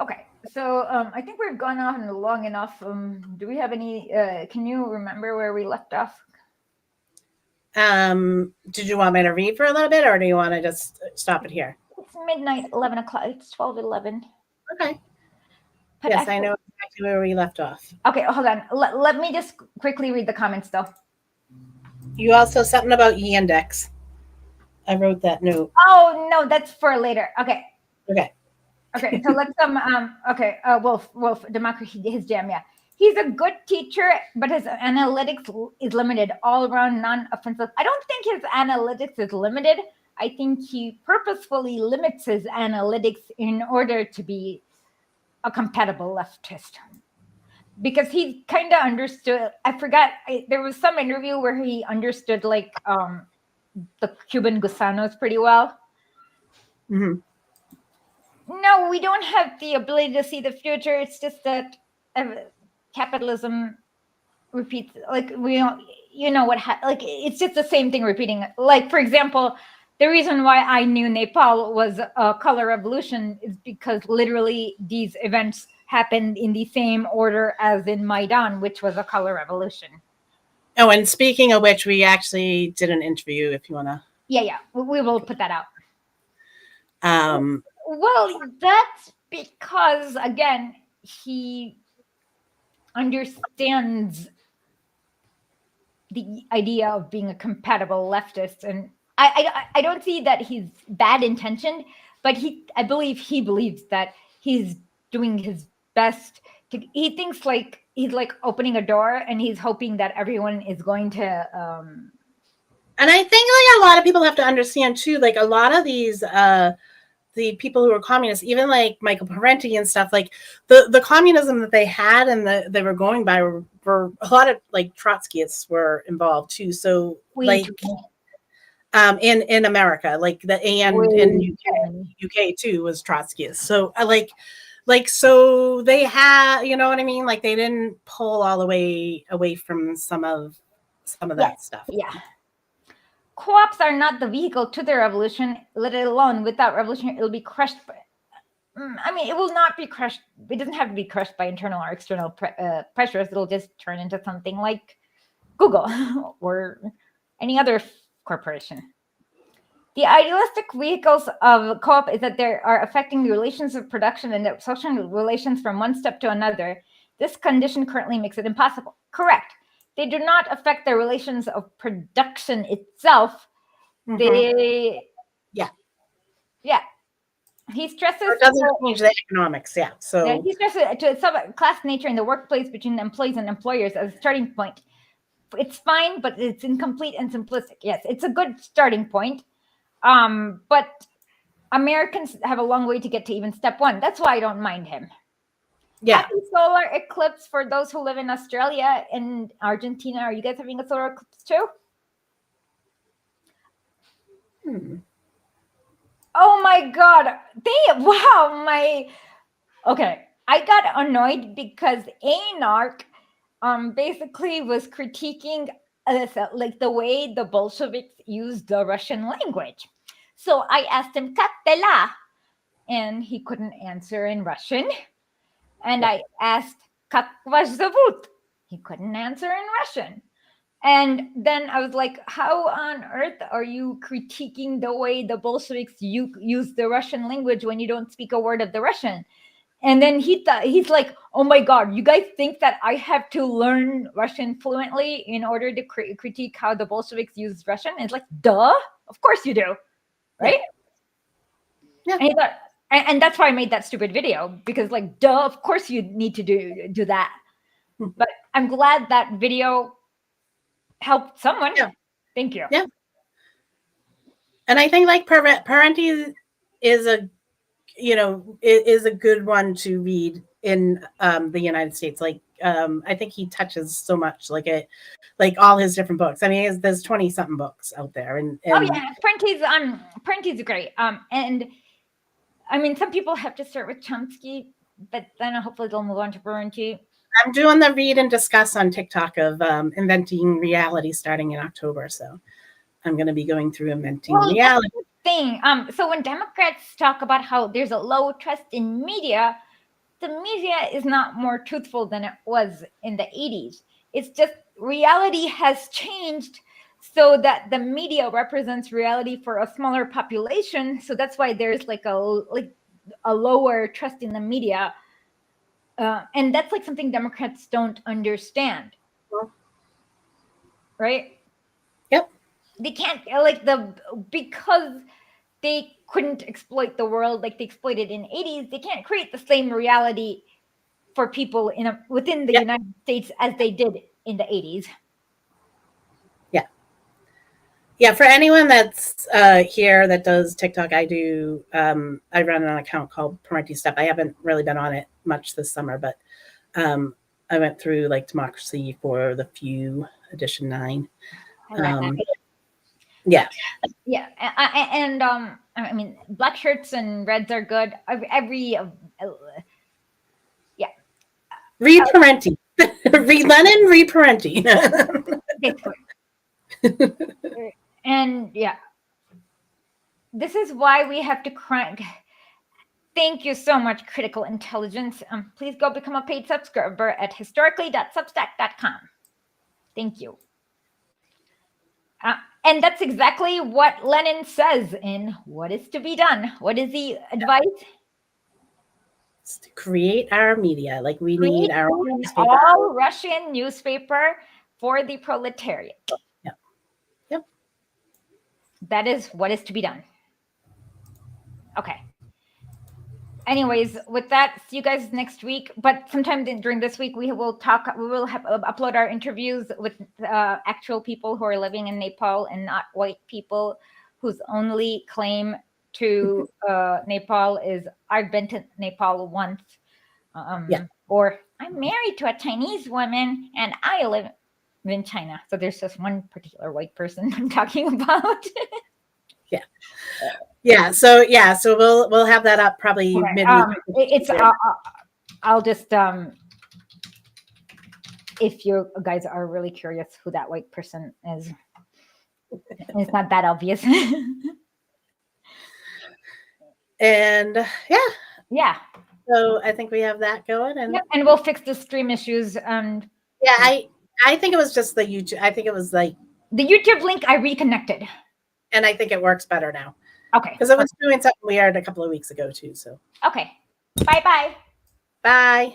Okay, so I think we've gone on long enough. Do we have any? Can you remember where we left off? Did you want me to read for a little bit, or do you want to just stop it here? It's midnight, 11 o'clock. It's 12:11. Okay. But yes, I know exactly where we left off. Okay, hold on. Let me just quickly read the comments, though. You also something about Yandex. I wrote that note. Oh no, that's for later. Okay. Okay. So let's Wolf democracy his jam. Yeah, he's a good teacher, but his analytics is limited, all around non-offensive. I don't think his analytics is limited. I think he purposefully limits his analytics in order to be a compatible leftist. Because he kind of understood, I forgot, there was some interview where he understood like the Cuban gusanos pretty well. Mm-hmm. No, we don't have the ability to see the future. It's just that capitalism repeats, like we don't, you know what, like it's just the same thing repeating. Like, for example, the reason why I knew Nepal was a color revolution is because literally these events happened in the same order as in Maidan, which was a color revolution. Oh, and speaking of which, we actually did an interview, if you want to. Yeah, we will put that out. Well, that's because, again, he understands the idea of being a compatible leftist, and I don't see that he's bad intentioned, but I believe he believes that he's doing his best. He thinks like he's like opening a door, and he's hoping that everyone is going to. And I think like a lot of people have to understand too, like a lot of these the people who are communists, even like Michael Parenti and stuff, like the communism that they had and they were going by were a lot of like Trotskyists were involved too. So like in America, like and in UK too was Trotskyist. So so they had, you know what I mean? Like they didn't pull all the way away from some of that stuff. Yeah. Co-ops are not the vehicle to the revolution, let alone without revolution, it'll be crushed. I mean, it will not be crushed. It doesn't have to be crushed by internal or external pressures. It'll just turn into something like Google or any other corporation. The idealistic vehicles of co-op is that they are affecting the relations of production and the social relations from one step to another. This condition currently makes it impossible. Correct. They do not affect the relations of production itself. Mm-hmm. Yeah. He stresses it doesn't change the economics. Yeah. So he stresses to subclass nature in the workplace between employees and employers as a starting point. It's fine, but it's incomplete and simplistic. Yes, it's a good starting point. But Americans have a long way to get to even step one. That's why I don't mind him. Yeah. Happy solar eclipse for those who live in Australia and Argentina. Are you guys having a solar eclipse too? Oh my God. Okay. I got annoyed because Anarch basically was critiquing like the way the Bolsheviks used the Russian language. So I asked him, Katela, and he couldn't answer in Russian. And I asked, Kak vash zavut? He couldn't answer in Russian. And then I was like, how on earth are you critiquing the way the Bolsheviks use the Russian language when you don't speak a word of the Russian? And then he's like, oh my God, you guys think that I have to learn Russian fluently in order to critique how the Bolsheviks use Russian? And it's like, duh, of course you do, right? Yeah. And that's why I made that stupid video, because like, duh, of course you need to do that. But I'm glad that video helped someone. Yeah. Thank you. Yeah. And I think like Parenti is a good one to read in the United States. Like I think he touches so much like all his different books. I mean, there's 20 something books out there, and oh yeah, Parenti's great. And I mean, some people have to start with Chomsky, but then hopefully they'll move on to Parenti. I'm doing the read and discuss on TikTok of inventing reality starting in October. So I'm going to be going through inventing reality. Thing. So when Democrats talk about how there's a low trust in media, the media is not more truthful than it was in the 80s. It's just reality has changed so that the media represents reality for a smaller population. So that's why there's like a lower trust in the media. And that's like something Democrats don't understand. Right? Yep. They can't because they couldn't exploit the world like they exploited in the 80s. They can't create the same reality for people within the United States as they did in the 80s. Yeah, for anyone that's here that does TikTok, I do. I run an account called Parenti Step. I haven't really been on it much this summer, but I went through like Democracy for the Few edition 9. Yeah. And I mean, black shirts and reds are good. Read Parenti. Read Lenin. Read Parenti. And this is why we have to crank. Thank you so much, Critical Intelligence. Please go become a paid subscriber at historically.substack.com. Thank you. And that's exactly what Lenin says in What Is to Be Done. What is the advice? It's to create our media. Like we need our own newspaper. All Russian newspaper for the proletariat. Yep. That is what is to be done. Okay. Anyways, with that, see you guys next week. But sometime during this week, we will upload our interviews with actual people who are living in Nepal and not white people whose only claim to Nepal is I've been to Nepal once. Or I'm married to a Chinese woman and I live in China. So there's just one particular white person I'm talking about. So we'll have that up probably midweek. I'll just if you guys are really curious who that white person is, it's not that obvious. And yeah. So I think we have that going, and we'll fix the stream issues. And I think it was just the YouTube. I think it was like the YouTube link. I reconnected, and I think it works better now. Okay. Because it was doing something weird a couple of weeks ago too. So okay. Bye. Bye.